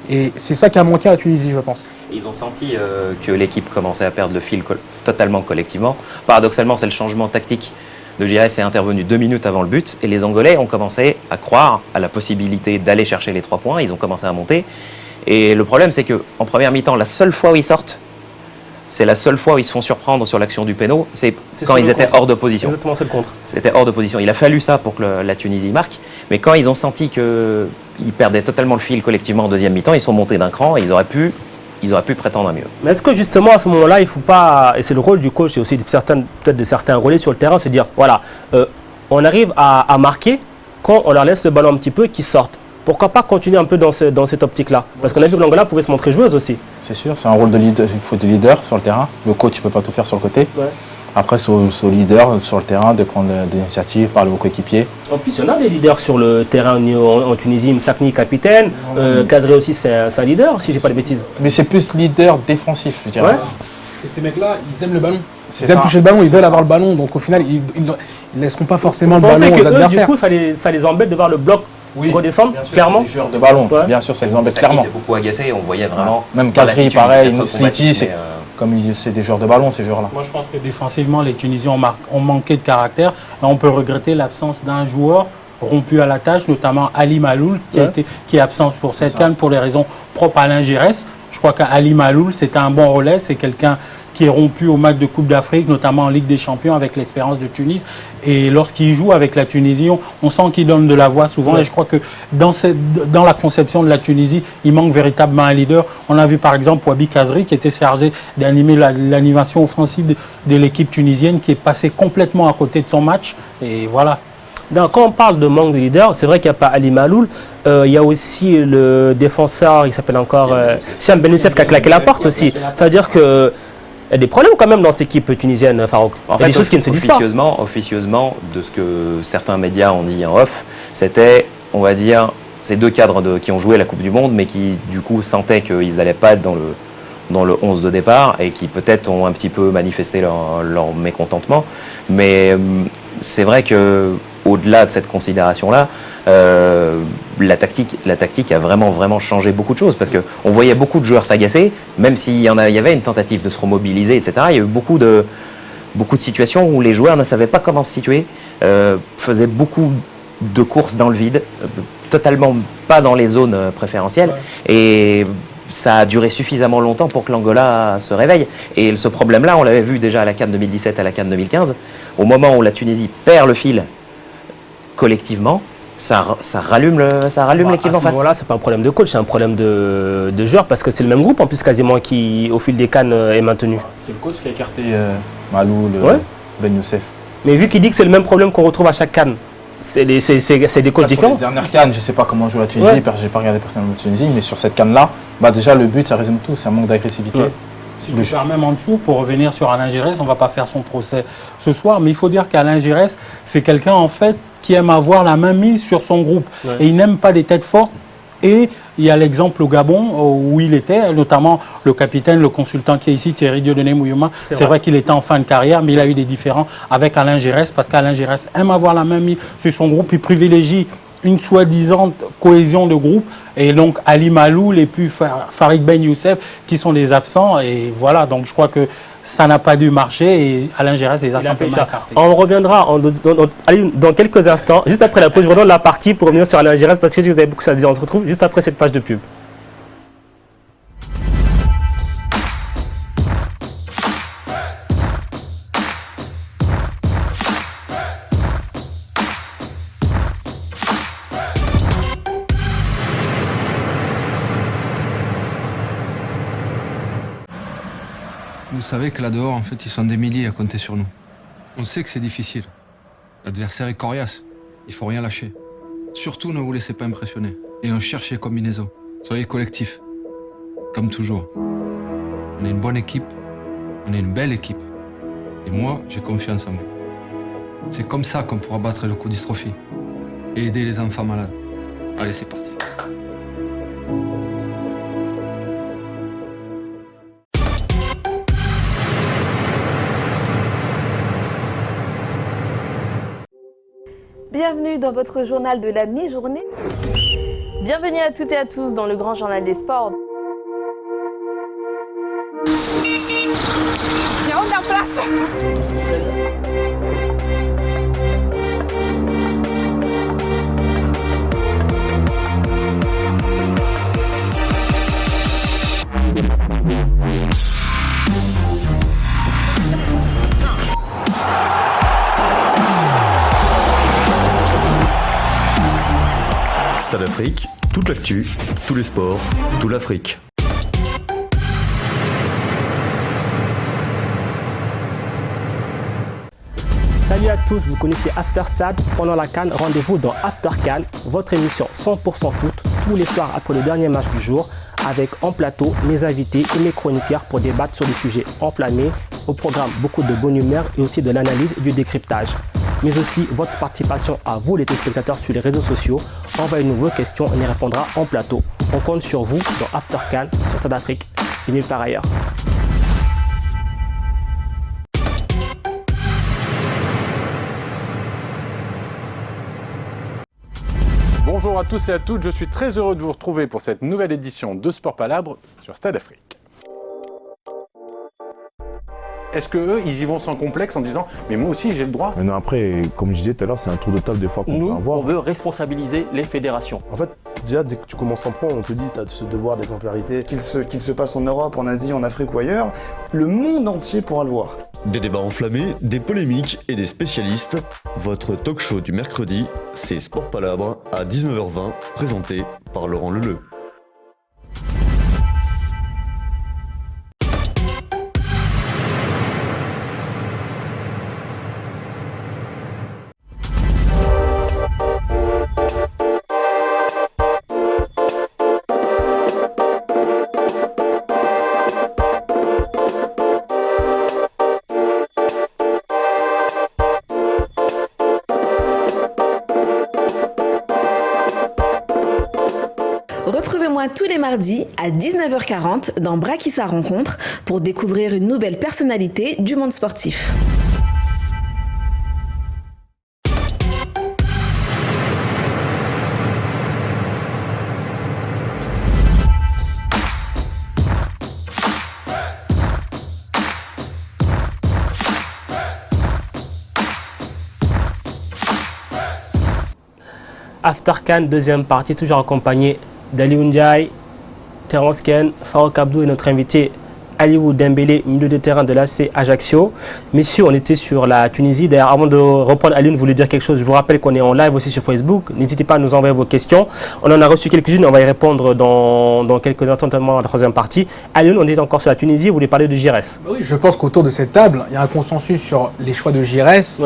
et c'est ça qui a manqué à la Tunisie, je pense. Ils ont senti que l'équipe commençait à perdre le fil totalement collectivement. Paradoxalement, c'est le changement tactique de Giresse est intervenu 2 minutes avant le but et les Angolais ont commencé à croire à la possibilité d'aller chercher les 3 points. Ils ont commencé à monter. Et le problème, c'est qu'en première mi-temps, la seule fois où ils sortent, c'est la seule fois où ils se font surprendre sur l'action du péno, c'est quand sur ils le étaient contre. hors de position. Exactement, c'est le contre. C'était hors de position. Il a fallu ça pour que la Tunisie marque. Mais quand ils ont senti qu'ils perdaient totalement le fil collectivement en deuxième mi-temps, ils sont montés d'un cran et ils auraient pu prétendre à mieux. Mais est-ce que justement à ce moment-là, il ne faut pas, et c'est le rôle du coach et aussi peut-être de certains relais sur le terrain, se dire, voilà, on arrive à marquer quand on leur laisse le ballon un petit peu qu'ils sortent. Pourquoi pas continuer un peu dans cette optique-là? Parce qu'on a vu que l'Angola pouvait se montrer joueuse aussi. C'est sûr, c'est un rôle de leader, il faut de leader sur le terrain. Le coach ne peut pas tout faire sur le côté. Ouais. Après, c'est au leader sur le terrain de prendre des initiatives, parler aux coéquipiers. En plus, il y en a des leaders sur le terrain en Tunisie. Msakni, capitaine. Kazri aussi, c'est un leader, si je ne dis pas de bêtises. Mais c'est plus leader défensif, je dirais. Ouais. Et ces mecs-là, ils aiment le ballon. C'est Ils aiment ça. toucher le ballon, ils veulent ça. avoir le ballon. Donc au final, ils ne laisseront pas forcément Vous le pensez ballon que aux eux, du adversaires. coup, ça les embête de voir le bloc redescendre, Bien sûr, clairement? c'est des joueurs de ballon, Ouais. bien sûr, ça les embête Ça clairement. s'est beaucoup agacé, on voyait vraiment. Même dans Kazri, l'attitude, pareil, peut-être Sliti, combatif, c'est mais, c'est des joueurs de ballon, ces joueurs-là. Moi, je pense que défensivement, les Tunisiens ont manqué de caractère. Là, on peut regretter l'absence d'un joueur rompu à la tâche, notamment Ali Maloul, qui est absent pour cette CAN pour les raisons propres à Alain Giresse. Je crois qu'Ali Maloul, c'était un bon relais. C'est quelqu'un qui est rompu au match de Coupe d'Afrique, notamment en Ligue des Champions avec l'Espérance de Tunis. Et lorsqu'il joue avec la Tunisie, on sent qu'il donne de la voix souvent. Ouais. Et je crois que dans la conception de la Tunisie, il manque véritablement un leader. On a vu par exemple Wabi Kazri qui était chargé d'animer l'animation offensive de l'équipe tunisienne, qui est passé complètement à côté de son match. Et voilà. Donc, quand on parle de manque de leader, c'est vrai qu'il n'y a pas Ali Maloul. Il y a aussi le défenseur, il s'appelle encore Siam Ben Youssef qui a claqué la porte aussi. Ça veut dire que il y a des problèmes quand même dans cette équipe tunisienne, Farouk. En Il y a fait, des choses qui ne se disent pas. officieusement, de ce que certains médias ont dit en off, c'était, on va dire, ces deux cadres qui ont joué la Coupe du Monde, mais qui, du coup, sentaient qu'ils n'allaient pas être dans le 11 de départ et qui, peut-être, ont un petit peu manifesté leur mécontentement. Mais c'est vrai que au-delà de cette considération-là, la tactique a vraiment changé beaucoup de choses parce qu'on voyait beaucoup de joueurs s'agacer, même s'il y avait une tentative de se remobiliser, etc. Il y a eu beaucoup de situations où les joueurs ne savaient pas comment se situer, faisaient beaucoup de courses dans le vide, totalement pas dans les zones préférentielles. Ouais. Et ça a duré suffisamment longtemps pour que l'Angola se réveille. Et ce problème-là, on l'avait vu déjà à la CAN 2017, à la CAN 2015. Au moment où la Tunisie perd le fil collectivement, ça rallume l'équipe en face. Voilà, c'est pas un problème de coach, c'est un problème de joueurs parce que c'est le même groupe en plus quasiment qui, au fil des CAN, est maintenu. C'est le coach qui a écarté Maloul, Ben Youssef. Mais vu qu'il dit que c'est le même problème qu'on retrouve à chaque CAN, c'est des coachs différents. Sur les dernières CAN, je ne sais pas comment joue la Tunisie, parce que je n'ai pas regardé personnellement la Tunisie, mais sur cette CAN-là, déjà le but, ça résume tout, c'est un manque d'agressivité. Ouais. Si tu pars même en dessous, pour revenir sur Alain Giresse, on ne va pas faire son procès ce soir, mais il faut dire qu'Alain Giresse, c'est quelqu'un en fait qui aime avoir la main mise sur son groupe. Ouais. Et il n'aime pas des têtes fortes. Et il y a l'exemple au Gabon où il était, notamment le capitaine, le consultant qui est ici, Thierry Dieudonné Mouyouma. C'est vrai qu'il était en fin de carrière, mais il a eu des différends avec Alain Giresse parce qu'Alain Giresse aime avoir la main mise sur son groupe. Il privilégie une soi-disant cohésion de groupe. Et donc Ali Maloul et puis Farid Ben Youssef qui sont des absents. Et voilà, donc je crois que ça n'a pas dû marcher et Alain Giresse les a simplement écartés. On reviendra dans quelques instants, juste après la pause, je redonne la partie pour revenir sur Alain Giresse parce que vous avez beaucoup à dire. On se retrouve juste après cette page de pub. Vous savez que là dehors, en fait, ils sont des milliers à compter sur nous. On sait que c'est difficile. L'adversaire est coriace. Il faut rien lâcher. Surtout, ne vous laissez pas impressionner. Et on cherche les combinaisons. Soyez collectifs. Comme toujours. On est une bonne équipe. On est une belle équipe. Et moi, j'ai confiance en vous. C'est comme ça qu'on pourra battre le coup dystrophie. Et aider les enfants malades. Allez, c'est parti. Bienvenue dans votre journal de la mi-journée. Bienvenue à toutes et à tous dans le grand journal des sports. Afrique, toute l'actu, tous les sports, tout l'Afrique. Salut à tous, vous connaissez After Stade. Pendant la CAN, rendez-vous dans After CAN, votre émission 100% foot, tous les soirs après le dernier match du jour, avec en plateau mes invités et mes chroniqueurs pour débattre sur des sujets enflammés. Au programme, beaucoup de bonne humeur et aussi de l'analyse et du décryptage. Mais aussi votre participation à vous, les téléspectateurs, sur les réseaux sociaux. Envoyez-nous vos questions, on y répondra en plateau. On compte sur vous dans After CAN sur Stade Afrique et nulle part ailleurs. Bonjour à tous et à toutes, je suis très heureux de vous retrouver pour cette nouvelle édition de Sport Palabre sur Stade Afrique. Est-ce qu'eux, ils y vont sans complexe en disant « mais moi aussi j'ai le droit ». Maintenant après, comme je disais tout à l'heure, c'est un tour de table des fois qu'on peut avoir. On veut responsabiliser les fédérations. En fait, déjà dès que tu commences en pro, on te dit tu as ce devoir d'exemplarité. Qu'il se passe en Europe, en Asie, en Afrique ou ailleurs, le monde entier pourra le voir. Des débats enflammés, des polémiques et des spécialistes. Votre talk show du mercredi, c'est Sport Palabre à 19h20, présenté par Laurent Leleu. Retrouvez-moi tous les mardis à 19h40 dans Brakissa Rencontre pour découvrir une nouvelle personnalité du monde sportif. After CAN, deuxième partie, toujours accompagné d'Aliou Ndiaye, Terence Ken, Farouk Abdou et notre invité Aliou Dembélé, milieu de terrain de l'AC Ajaccio. Messieurs, on était sur la Tunisie. D'ailleurs, avant de reprendre, Aliou voulait dire quelque chose. Je vous rappelle qu'on est en live aussi sur Facebook. N'hésitez pas à nous envoyer vos questions. On en a reçu quelques-unes, on va y répondre dans quelques instants, notamment dans la troisième partie. Aliou, on est encore sur la Tunisie, vous voulez parler de Giresse. Oui, je pense qu'autour de cette table, il y a un consensus sur les choix de Giresse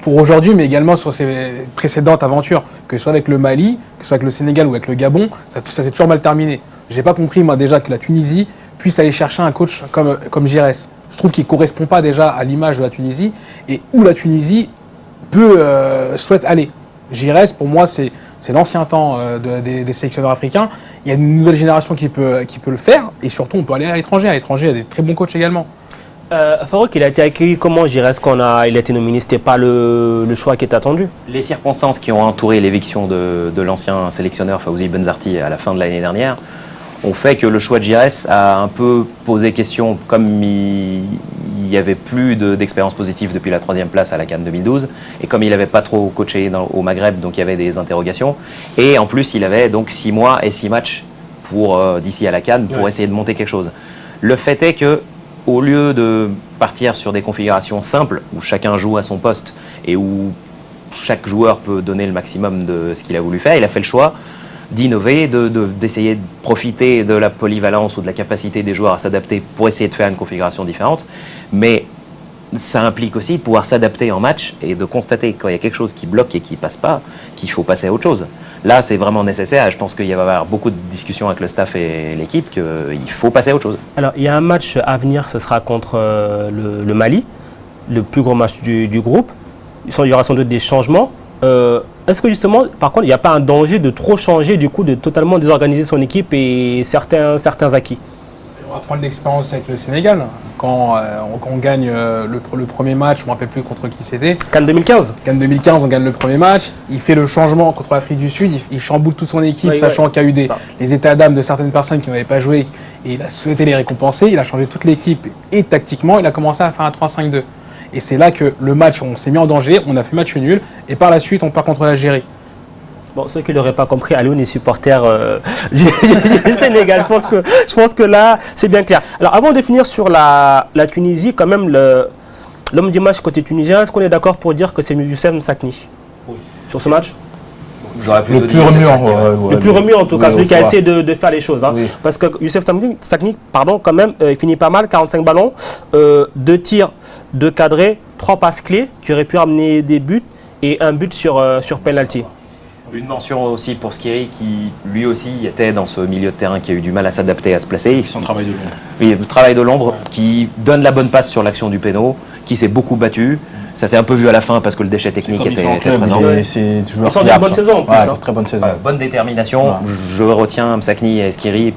pour aujourd'hui, mais également sur ses précédentes aventures, que ce soit avec le Mali, que ce soit avec le Sénégal ou avec le Gabon, ça s'est toujours mal terminé. J'ai pas compris, moi, déjà, que la Tunisie puisse aller chercher un coach comme Giresse. Je trouve qu'il ne correspond pas déjà à l'image de la Tunisie et où la Tunisie souhaite aller. Giresse, pour moi, c'est l'ancien temps des sélectionneurs africains. Il y a une nouvelle génération qui peut le faire et surtout, on peut aller à l'étranger. À l'étranger, il y a des très bons coachs également. Farouk, il a été accueilli comment Giresse quand il a été nominé? C'était pas le choix qui était attendu? Les circonstances qui ont entouré l'éviction de l'ancien sélectionneur Fawzi Benzarti à la fin de l'année dernière ont fait que le choix de Giresse a un peu posé question, comme il n'y avait plus d'expérience positive depuis la 3e place à la CAN 2012, et comme il n'avait pas trop coaché au Maghreb, donc il y avait des interrogations, et en plus il avait donc 6 mois et 6 matchs d'ici à la CAN pour essayer de monter quelque chose. Le fait est que au lieu de partir sur des configurations simples, où chacun joue à son poste, et où chaque joueur peut donner le maximum de ce qu'il a voulu faire, il a fait le choix d'innover, d'essayer de profiter de la polyvalence ou de la capacité des joueurs à s'adapter pour essayer de faire une configuration différente. Mais ça implique aussi de pouvoir s'adapter en match et de constater quand il y a quelque chose qui bloque et qui ne passe pas, qu'il faut passer à autre chose. Là, c'est vraiment nécessaire. Je pense qu'il va y avoir beaucoup de discussions avec le staff et l'équipe qu'il faut passer à autre chose. Alors, il y a un match à venir, ce sera contre le Mali, le plus gros match du groupe. Il y aura sans doute des changements. Est-ce que justement, par contre, il n'y a pas un danger de trop changer, du coup, de totalement désorganiser son équipe et certains acquis? On va prendre l'expérience avec le Sénégal. Quand on gagne le premier match, je ne me rappelle plus contre qui c'était. CAN 2015. CAN 2015, on gagne le premier match. Il fait le changement contre l'Afrique du Sud. Il chamboule toute son équipe, sachant qu'il y a eu les états d'âme de certaines personnes qui n'avaient pas joué. Et il a souhaité les récompenser. Il a changé toute l'équipe et tactiquement, il a commencé à faire un 3-5-2. Et c'est là que le match, on s'est mis en danger, on a fait match nul, et par la suite, on part contre l'Algérie. Bon, ceux qui ne l'auraient pas compris, Aliou est supporter du Sénégal. Je pense que là, c'est bien clair. Alors, avant de finir sur la Tunisie, quand même, l'homme du match côté tunisien, est-ce qu'on est d'accord pour dire que c'est Youssef Msakni sur ce match? Le plus remuant. Le plus remuant en tout cas, celui qui a essayé de faire les choses. Hein. Oui. Parce que Youssef Sakni, quand même, il finit pas mal, 45 ballons, 2 tirs, 2 cadrés, 3 passes clés qui auraient pu amener des buts et un but sur penalty. Une mention aussi pour Skiri qui lui aussi était dans ce milieu de terrain qui a eu du mal à s'adapter, à se placer. Son travail de l'ombre. Oui, le travail de l'ombre qui donne la bonne passe sur l'action du péno, qui s'est beaucoup battu. Ça s'est un peu vu à la fin parce que le déchet technique était présent. Ils sont dans une bonne saison en plus. Ouais, très bonne saison. Bonne détermination. Ouais. Je retiens Msakni et Skiri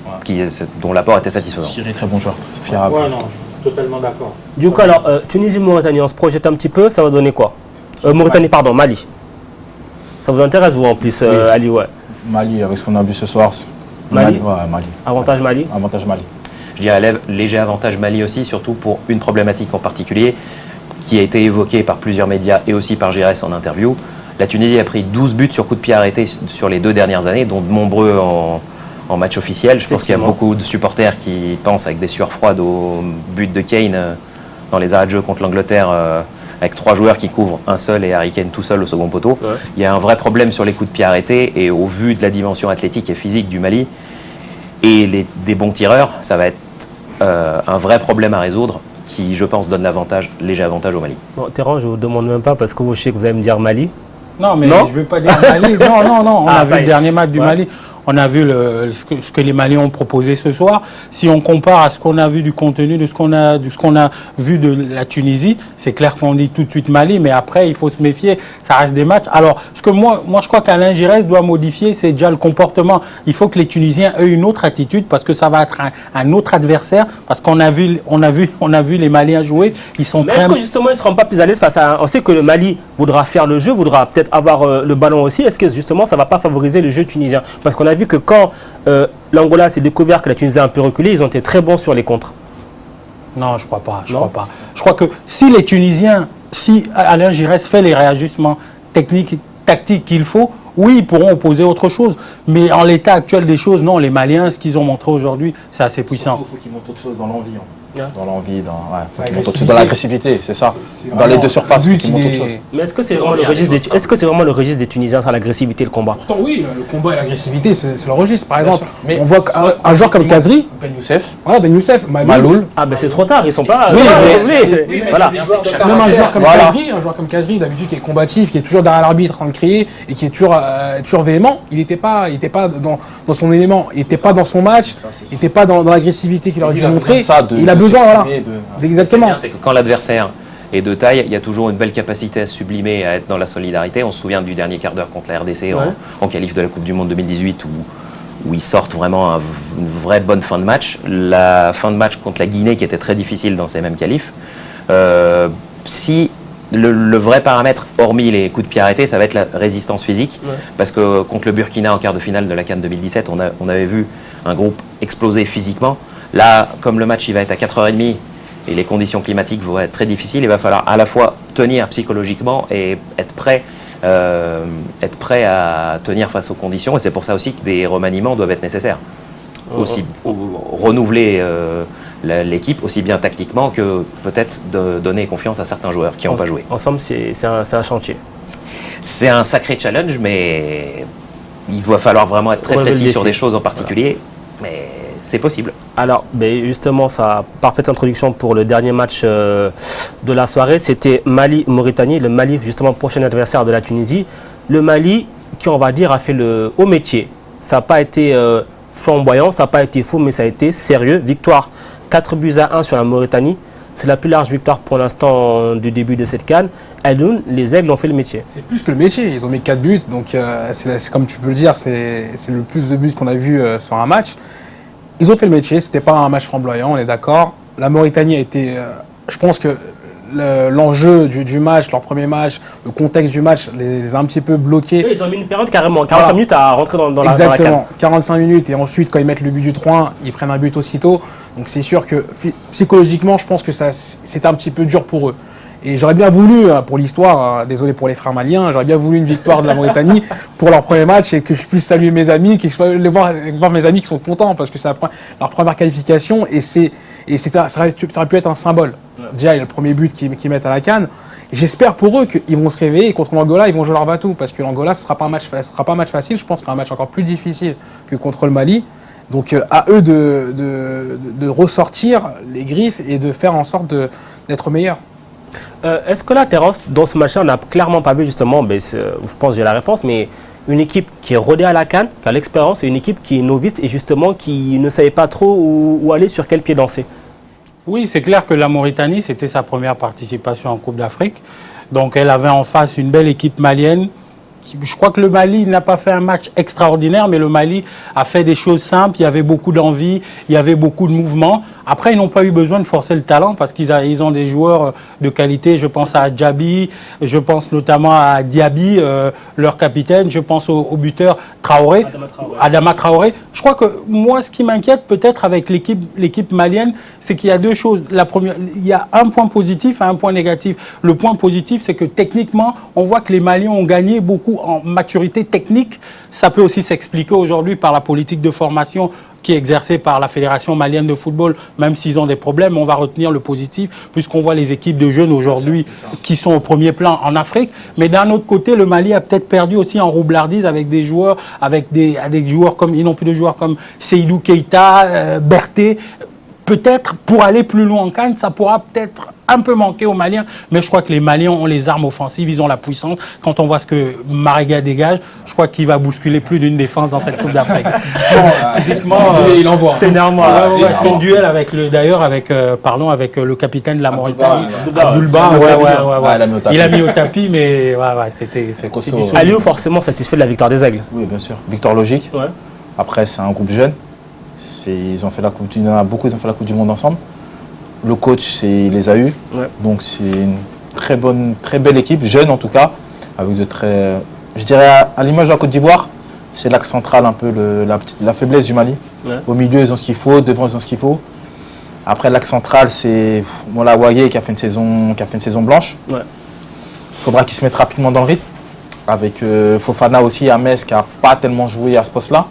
dont l'apport était satisfaisant. Skiri, très bon joueur, fiable. Ouais, non, je suis totalement d'accord. Du coup, alors, Tunisie-Mauritanie, on se projette un petit peu, ça va donner quoi Mauritanie, pardon, Mali. Ça vous intéresse, vous, en plus, oui. Ali, ouais. Mali, avec ce qu'on a vu ce soir. Mali. Ouais, Mali. Avantage Mali. Avantage Mali. Je dirais léger avantage Mali aussi, surtout pour une problématique en particulier qui a été évoquée par plusieurs médias et aussi par Giresse en interview. La Tunisie a pris 12 buts sur coup de pied arrêté sur les 2 dernières années, dont de nombreux en match officiel. Je pense qu'il y a beaucoup de supporters qui pensent avec des sueurs froides au but de Kane dans les arrêts de jeu contre l'Angleterre. Avec 3 joueurs qui couvrent un seul et Harry Kane tout seul au second poteau. Ouais. Il y a un vrai problème sur les coups de pied arrêtés et au vu de la dimension athlétique et physique du Mali et des bons tireurs, ça va être un vrai problème à résoudre qui, je pense, donne léger avantage au Mali. Bon, Terran, je ne vous demande même pas parce que je sais que vous allez me dire Mali. Non, mais je ne veux pas dire Mali. Non. On a vu le dernier match du Mali. On a vu ce que les Maliens ont proposé ce soir. Si on compare à ce qu'on a vu du contenu, de ce qu'on a vu de la Tunisie, c'est clair qu'on dit tout de suite Mali, mais après, il faut se méfier. Ça reste des matchs. Alors, ce que moi je crois qu'Alain Giresse doit modifier, c'est déjà le comportement. Il faut que les Tunisiens aient une autre attitude parce que ça va être un autre adversaire. Parce qu'on a vu les Maliens jouer. Ils sont mais est-ce que justement, ils ne seront pas plus à l'aise face à... On sait que le Mali voudra faire le jeu, voudra peut-être avoir le ballon aussi. Est-ce que justement, ça ne va pas favoriser le jeu tunisien? Parce qu'on a vu que quand l'Angola s'est découvert que la Tunisie a un peu reculé, ils ont été très bons sur les contres. Non, je ne crois pas. Je crois que si Alain Giresse fait les réajustements techniques, tactiques qu'il faut, oui, ils pourront opposer autre chose. Mais en l'état actuel des choses, non, les Maliens, ce qu'ils ont montré aujourd'hui, c'est assez puissant. Il faut qu'ils montent autre chose dans l'envie. Dans l'envie, dans l'agressivité, c'est ça. Dans les 2 surfaces, il faut qu'ils montent autre chose. Mais est-ce que c'est vraiment, vraiment le registre des Tunisiens, ça, l'agressivité, le combat? Pourtant, oui, le combat et l'agressivité, c'est le registre. Par exemple, on voit qu'un joueur comme Kazri, Ben Youssef, Maloul. Ah, ben c'est trop tard, ils sont pas. Voilà. Même un joueur comme Kazri, d'habitude, qui est combatif, qui est toujours derrière l'arbitre en train de crier et qui est toujours véhément, il n'était pas dans son élément, il n'était pas dans son match, il n'était pas dans l'agressivité qu'il aurait dû montrer. Il a besoin, voilà. Exactement. C'est que quand l'adversaire est de taille, il y a toujours une belle capacité à se sublimer, à être dans la solidarité. On se souvient du dernier quart d'heure contre la RDC en qualif de la Coupe du Monde 2018 où ils sortent vraiment une vraie bonne fin de match. La fin de match contre la Guinée qui était très difficile dans ces mêmes qualifs. Si le vrai paramètre, hormis les coups de pied arrêtés, ça va être la résistance physique. Parce que contre le Burkina en quart de finale de la CAN 2017, on avait vu un groupe exploser physiquement. Là, comme le match il va être à 4h30 et les conditions climatiques vont être très difficiles, il va falloir à la fois tenir psychologiquement et être prêt à tenir face aux conditions. Et c'est pour ça aussi que des remaniements doivent être nécessaires. Aussi renouveler l'équipe aussi bien tactiquement que peut-être de donner confiance à certains joueurs qui n'ont pas joué. Ensemble, c'est un chantier. C'est un sacré challenge, mais il va falloir vraiment être très précis sur des choses en particulier. Voilà. Mais c'est possible. Alors, justement, ça, parfaite introduction pour le dernier match de la soirée. C'était Mali-Mauritanie. Le Mali, justement, prochain adversaire de la Tunisie. Le Mali, qui, on va dire, a fait le haut métier. Ça n'a pas été flamboyant, ça n'a pas été fou, mais ça a été sérieux. Victoire 4-1 sur la Mauritanie. C'est la plus large victoire pour l'instant du début de cette CAN. Les Aigles ont fait le métier. C'est plus que le métier. Ils ont mis 4 buts. Donc, c'est comme tu peux le dire, c'est le plus de buts qu'on a vu sur un match. Ils ont fait le métier, c'était pas un match flamboyant, on est d'accord. La Mauritanie a été, je pense que l'enjeu du match, leur premier match, le contexte du match les a un petit peu bloqués. Oui, ils ont mis une période carrément, 45 minutes à rentrer dans la CAN. Exactement, 45 minutes et ensuite quand ils mettent le but du 3-1, ils prennent un but aussitôt. Donc c'est sûr que psychologiquement, je pense que c'était un petit peu dur pour eux. Et j'aurais bien voulu, pour l'histoire, désolé pour les frères maliens, j'aurais bien voulu une victoire de la Mauritanie pour leur premier match et que je puisse saluer mes amis, que je puisse voir mes amis qui sont contents parce que c'est leur première qualification et ça aurait pu être un symbole. Déjà, il y a le premier but qu'ils mettent à la CAN j'espère pour eux qu'ils vont se réveiller et contre l'Angola, ils vont jouer leur bateau parce que l'Angola, ce sera pas un match facile. Je pense que ce sera un match encore plus difficile que contre le Mali. Donc à eux de ressortir les griffes et de faire en sorte d'être meilleurs. Est-ce que là, Terence, dans ce match-là, on n'a clairement pas vu justement, je pense que j'ai la réponse, mais une équipe qui est rodée à la CAN, qui a l'expérience, et une équipe qui est novice et justement qui ne savait pas trop où aller, sur quel pied danser? Oui, c'est clair que la Mauritanie, c'était sa première participation en Coupe d'Afrique. Donc elle avait en face une belle équipe malienne. Je crois que le Mali n'a pas fait un match extraordinaire, mais le Mali a fait des choses simples. Il y avait beaucoup d'envie, il y avait beaucoup de mouvements. Après, ils n'ont pas eu besoin de forcer le talent parce qu'ils ont des joueurs de qualité. Je pense à Djabi, je pense notamment à Diaby, leur capitaine. Je pense au buteur Traoré, Adama Traoré. Je crois que moi, ce qui m'inquiète peut-être avec l'équipe malienne, c'est qu'il y a deux choses. La première, il y a un point positif et un point négatif. Le point positif, c'est que techniquement, on voit que les Maliens ont gagné beaucoup en maturité technique. Ça peut aussi s'expliquer aujourd'hui par la politique de formation qui est exercée par la Fédération malienne de football, même s'ils ont des problèmes, on va retenir le positif, puisqu'on voit les équipes de jeunes aujourd'hui qui sont au premier plan en Afrique. Mais d'un autre côté, le Mali a peut-être perdu aussi en roublardise avec des joueurs, avec des joueurs comme, ils n'ont plus de joueurs comme Seydou Keita, Berté. Peut-être pour aller plus loin en CAN, ça pourra peut-être un peu manquer aux Maliens, mais je crois que les Maliens ont les armes offensives, ils ont la puissance. Quand on voit ce que Marega dégage, je crois qu'il va bousculer plus d'une défense dans cette Coupe d'Afrique. Physiquement, il envoie. C'est énorme. Son duel avec avec le capitaine de la Mauritanie, Abdoulba. Il a mis au tapis, mais c'était costaud. Aliou, forcément satisfait de la victoire des Aigles. Oui, bien sûr. Victoire logique. Ouais. Après, c'est un groupe jeune. Ils ont fait la Coupe du Monde, beaucoup, ils ont fait la Coupe du Monde ensemble. Le coach, il les a eus. Ouais. Donc c'est une très belle équipe, jeune en tout cas, avec je dirais à l'image de la Côte d'Ivoire, c'est l'axe central un peu la faiblesse du Mali. Ouais. Au milieu, ils ont ce qu'il faut, devant, ils ont ce qu'il faut. Après, l'axe central, c'est Mola Ouaye qui a fait une saison blanche. Ouais. Il faudra qu'il se mette rapidement dans le rythme. Avec Fofana aussi à Metz qui n'a pas tellement joué à ce poste-là.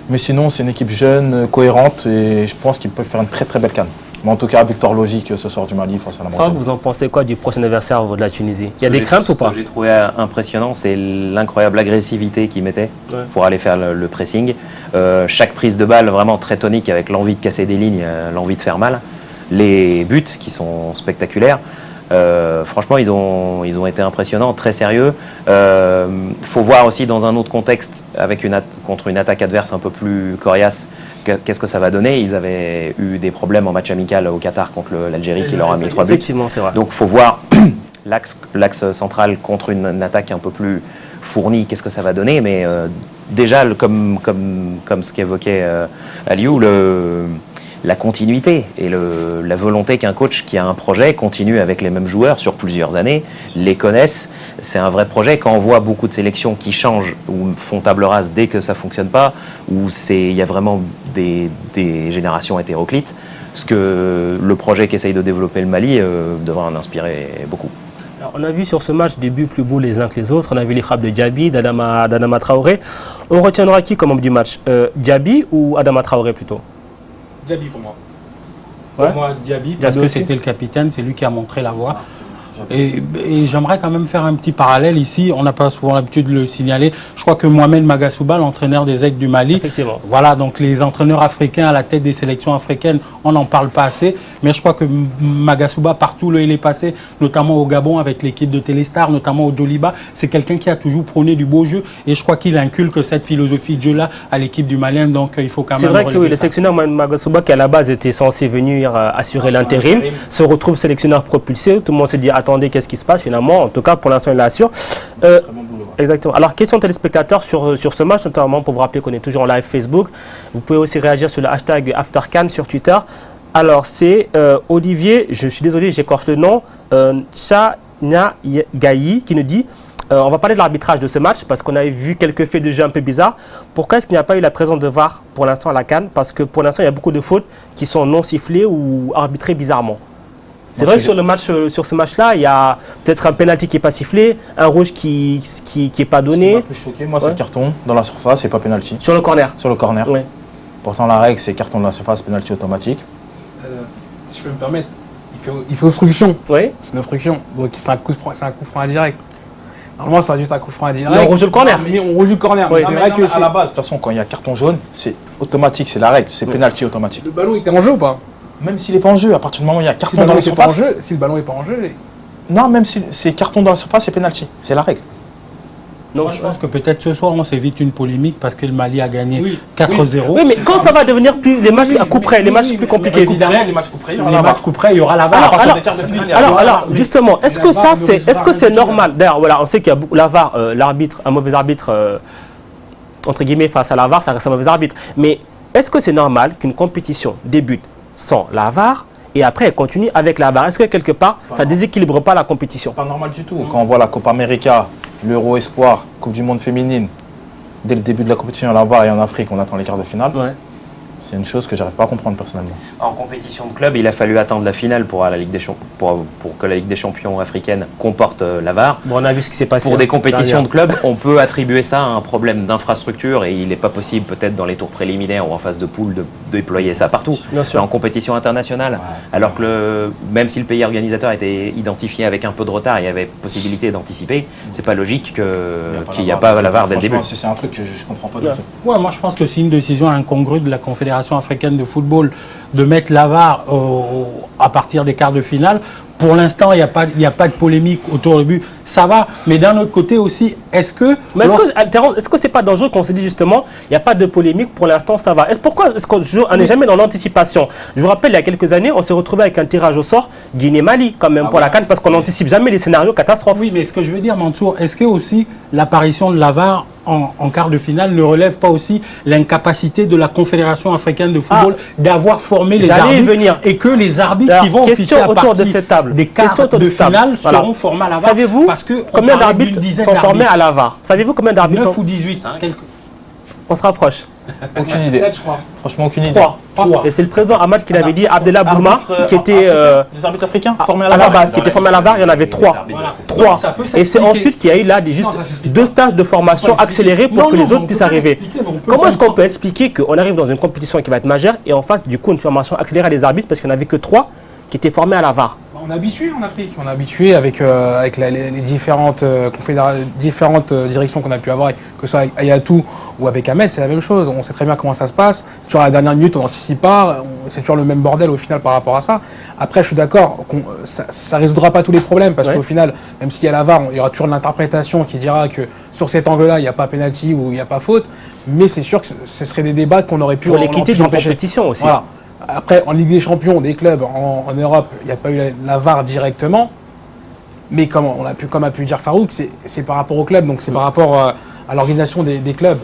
Mais sinon, c'est une équipe jeune, cohérente et je pense qu'ils peuvent faire une très belle CAN. Mais en tout cas, victoire logique ce soir du Mali face à la Mauritanie. Vous en pensez quoi du prochain adversaire de la Tunisie? Il y a des craintes ou pas? Ce que j'ai trouvé impressionnant, c'est l'incroyable agressivité qu'ils mettaient pour aller faire le pressing. Chaque prise de balle vraiment très tonique avec l'envie de casser des lignes, l'envie de faire mal. Les buts qui sont spectaculaires. Franchement, ils ont été impressionnants, très sérieux. Faut voir aussi dans un autre contexte, contre une attaque adverse un peu plus coriace, qu'est-ce que ça va donner. Ils avaient eu des problèmes en match amical au Qatar contre l'Algérie qui leur a mis 3 buts. Effectivement, c'est vrai. Donc il faut voir l'axe central contre une attaque un peu plus fournie, qu'est-ce que ça va donner. Mais déjà, comme ce qu'évoquait Aliou, la continuité et la volonté qu'un coach qui a un projet continue avec les mêmes joueurs sur plusieurs années, les connaissent. C'est un vrai projet. Quand on voit beaucoup de sélections qui changent ou font table rase dès que ça ne fonctionne pas, où il y a vraiment des générations hétéroclites, le projet qu'essaye de développer le Mali devra en inspirer beaucoup. Alors, on a vu sur ce match des buts plus beaux les uns que les autres. On a vu les frappes de Diaby, d'Adama Traoré. On retiendra qui comme homme du match, Diaby ou Adama Traoré plutôt? Diaby pour moi. Pour moi, Diaby, parce que c'était le capitaine, c'est lui qui a montré la voie. Et j'aimerais quand même faire un petit parallèle ici, on n'a pas souvent l'habitude de le signaler. Je crois que Mohamed Magasuba, l'entraîneur des Aigles du Mali, voilà, donc les entraîneurs africains à la tête des sélections africaines, on n'en parle pas assez. Mais je crois que Magasuba, partout où il est passé, notamment au Gabon avec l'équipe de Téléstar, notamment au Djoliba, c'est quelqu'un qui a toujours prôné du beau jeu. Et je crois qu'il inculque cette philosophie de jeu-là à l'équipe du Mali. Donc il faut quand même. C'est vrai que oui, le sélectionneur Mohamed Magasuba, qui à la base était censé venir assurer l'intérim, se retrouve sélectionneur propulsé. Tout le monde s'est dit attendez, qu'est-ce qui se passe finalement? En tout cas, pour l'instant, il l'assure. Exactement. Alors, question téléspectateurs sur ce match, notamment pour vous rappeler qu'on est toujours en live Facebook. Vous pouvez aussi réagir sur le hashtag AfterCan sur Twitter. Alors, c'est Olivier, je suis désolé, j'écorche le nom, Chanyagayi, qui nous dit on va parler de l'arbitrage de ce match parce qu'on avait vu quelques faits de jeu un peu bizarres. Pourquoi est-ce qu'il n'y a pas eu la présence de VAR pour l'instant à la CAN? Parce que pour l'instant, il y a beaucoup de fautes qui sont non sifflées ou arbitrées bizarrement. C'est vrai que sur ce match-là, il y a peut-être un penalty qui n'est pas sifflé, un rouge qui n'est pas donné. Ce qui m'a plus choqué, moi, c'est le carton dans la surface et pas penalty. Sur le corner. Sur le corner. Oui. Pourtant, la règle, c'est carton de la surface, penalty automatique. Si je peux me permettre, il fait obstruction. Oui. C'est une obstruction. Donc c'est un coup franc indirect. Normalement, ça aurait dû être un coup franc indirect. Mais on rejoue le corner. Mais on rejoue le corner. Oui, mais c'est vrai que à la base, de toute façon, quand il y a carton jaune, c'est automatique, c'est la règle, c'est pénalty automatique. Le ballon était en jeu ou pas? Même s'il n'est pas en jeu, à partir du moment où il y a carton dans la surface. Si le ballon n'est pas en jeu. Non, même si c'est carton dans la surface, c'est pénalty. C'est la règle. Non, moi, je pense que peut-être ce soir, on s'évite une polémique parce que le Mali a gagné 4-0. Oui, mais quand ça va devenir plus les matchs à coup près, les matchs plus compliqués. Les matchs coup près, il y aura la VAR. Alors, justement, est-ce que c'est normal? D'ailleurs, voilà, on sait qu'il y a la VAR, l'arbitre, un mauvais arbitre, entre guillemets, face à la VAR, ça reste un mauvais arbitre. Mais est-ce que c'est normal qu'une compétition débute sans la VAR et après elle continue avec la VAR? Est-ce que quelque part, ça déséquilibre pas la compétition? Pas normal du tout. Quand on voit la Copa América, l'Euro Espoir, Coupe du Monde féminine, dès le début de la compétition, la VAR et en Afrique, on attend les quarts de finale. Ouais. C'est une chose que j'arrive pas à comprendre personnellement. En compétition de club, il a fallu attendre la finale pour que la Ligue des Champions africaine comporte la VAR. Bon, on a vu ce qui s'est passé. Pour des compétitions de club, on peut attribuer ça à un problème d'infrastructure et il n'est pas possible peut-être dans les tours préliminaires ou en phase de poule de déployer ça partout. Bien sûr. Mais en compétition internationale, alors que même si le pays organisateur était identifié avec un peu de retard, il y avait possibilité d'anticiper, c'est pas logique qu'il n'y a pas la VAR dès le début. C'est un truc que je comprends pas du tout. Ouais, moi je pense que c'est une décision incongrue de la Confédération africaine de football de mettre la VAR à partir des quarts de finale. Pour l'instant, il n'y a pas de polémique autour du but. Ça va. Mais d'un autre côté aussi, est-ce que... Mais est-ce que c'est pas dangereux qu'on se dit justement, il n'y a pas de polémique, pour l'instant ça va? Pourquoi est-ce qu'on n'est jamais dans l'anticipation? Je vous rappelle, il y a quelques années, on s'est retrouvé avec un tirage au sort Guinée-Mali quand même pour la CAN parce qu'on n'anticipe jamais les scénarios catastrophes. Oui, mais ce que je veux dire, Mansour, est-ce que aussi l'apparition de la VAR en quart de finale ne relève pas aussi l'incapacité de la Confédération africaine de football d'avoir formé les arbitres et que les arbitres qui vont officier à partir de cette table, des quarts de finale seront formés à la VAR? Savez-vous combien d'arbitres sont formés à la VAR? Savez-vous combien d'arbitres 9 ou 18. On se rapproche. Aucune idée. 7, je crois. Franchement, aucune idée. 3. Et c'est le président Ahmad qui l'avait dit, Abdellah Boulma, qui était des arbitres africains formés à la base, qui était formé à la VAR, il y en avait 3. 3. Et c'est ensuite qu'il y a eu là juste 2 stages de formation accélérés pour que les autres puissent arriver. Comment est-ce qu'on peut expliquer qu'on arrive dans une compétition qui va être majeure et on fasse du coup une formation accélérée à des arbitres parce qu'il n'y en avait que 3 qui étaient formés à la VAR? On est habitué en Afrique, on est habitué avec les différentes directions qu'on a pu avoir, que ce soit avec Ayatou ou avec Ahmed, c'est la même chose. On sait très bien comment ça se passe. C'est toujours à la dernière minute, on n'anticipe pas, c'est toujours le même bordel au final par rapport à ça. Après, je suis d'accord, ça ne résoudra pas tous les problèmes parce qu'au final, même s'il y a la VAR, il y aura toujours l'interprétation qui dira que sur cet angle-là, il n'y a pas penalty ou il n'y a pas faute. Mais c'est sûr que ce serait des débats qu'on aurait pu pour l'équité d'une compétition aussi. Voilà. Après, en Ligue des Champions, des clubs en Europe, il n'y a pas eu la VAR directement. Mais comme a pu dire Farouk, c'est par rapport au club, donc c'est par rapport à l'organisation des clubs.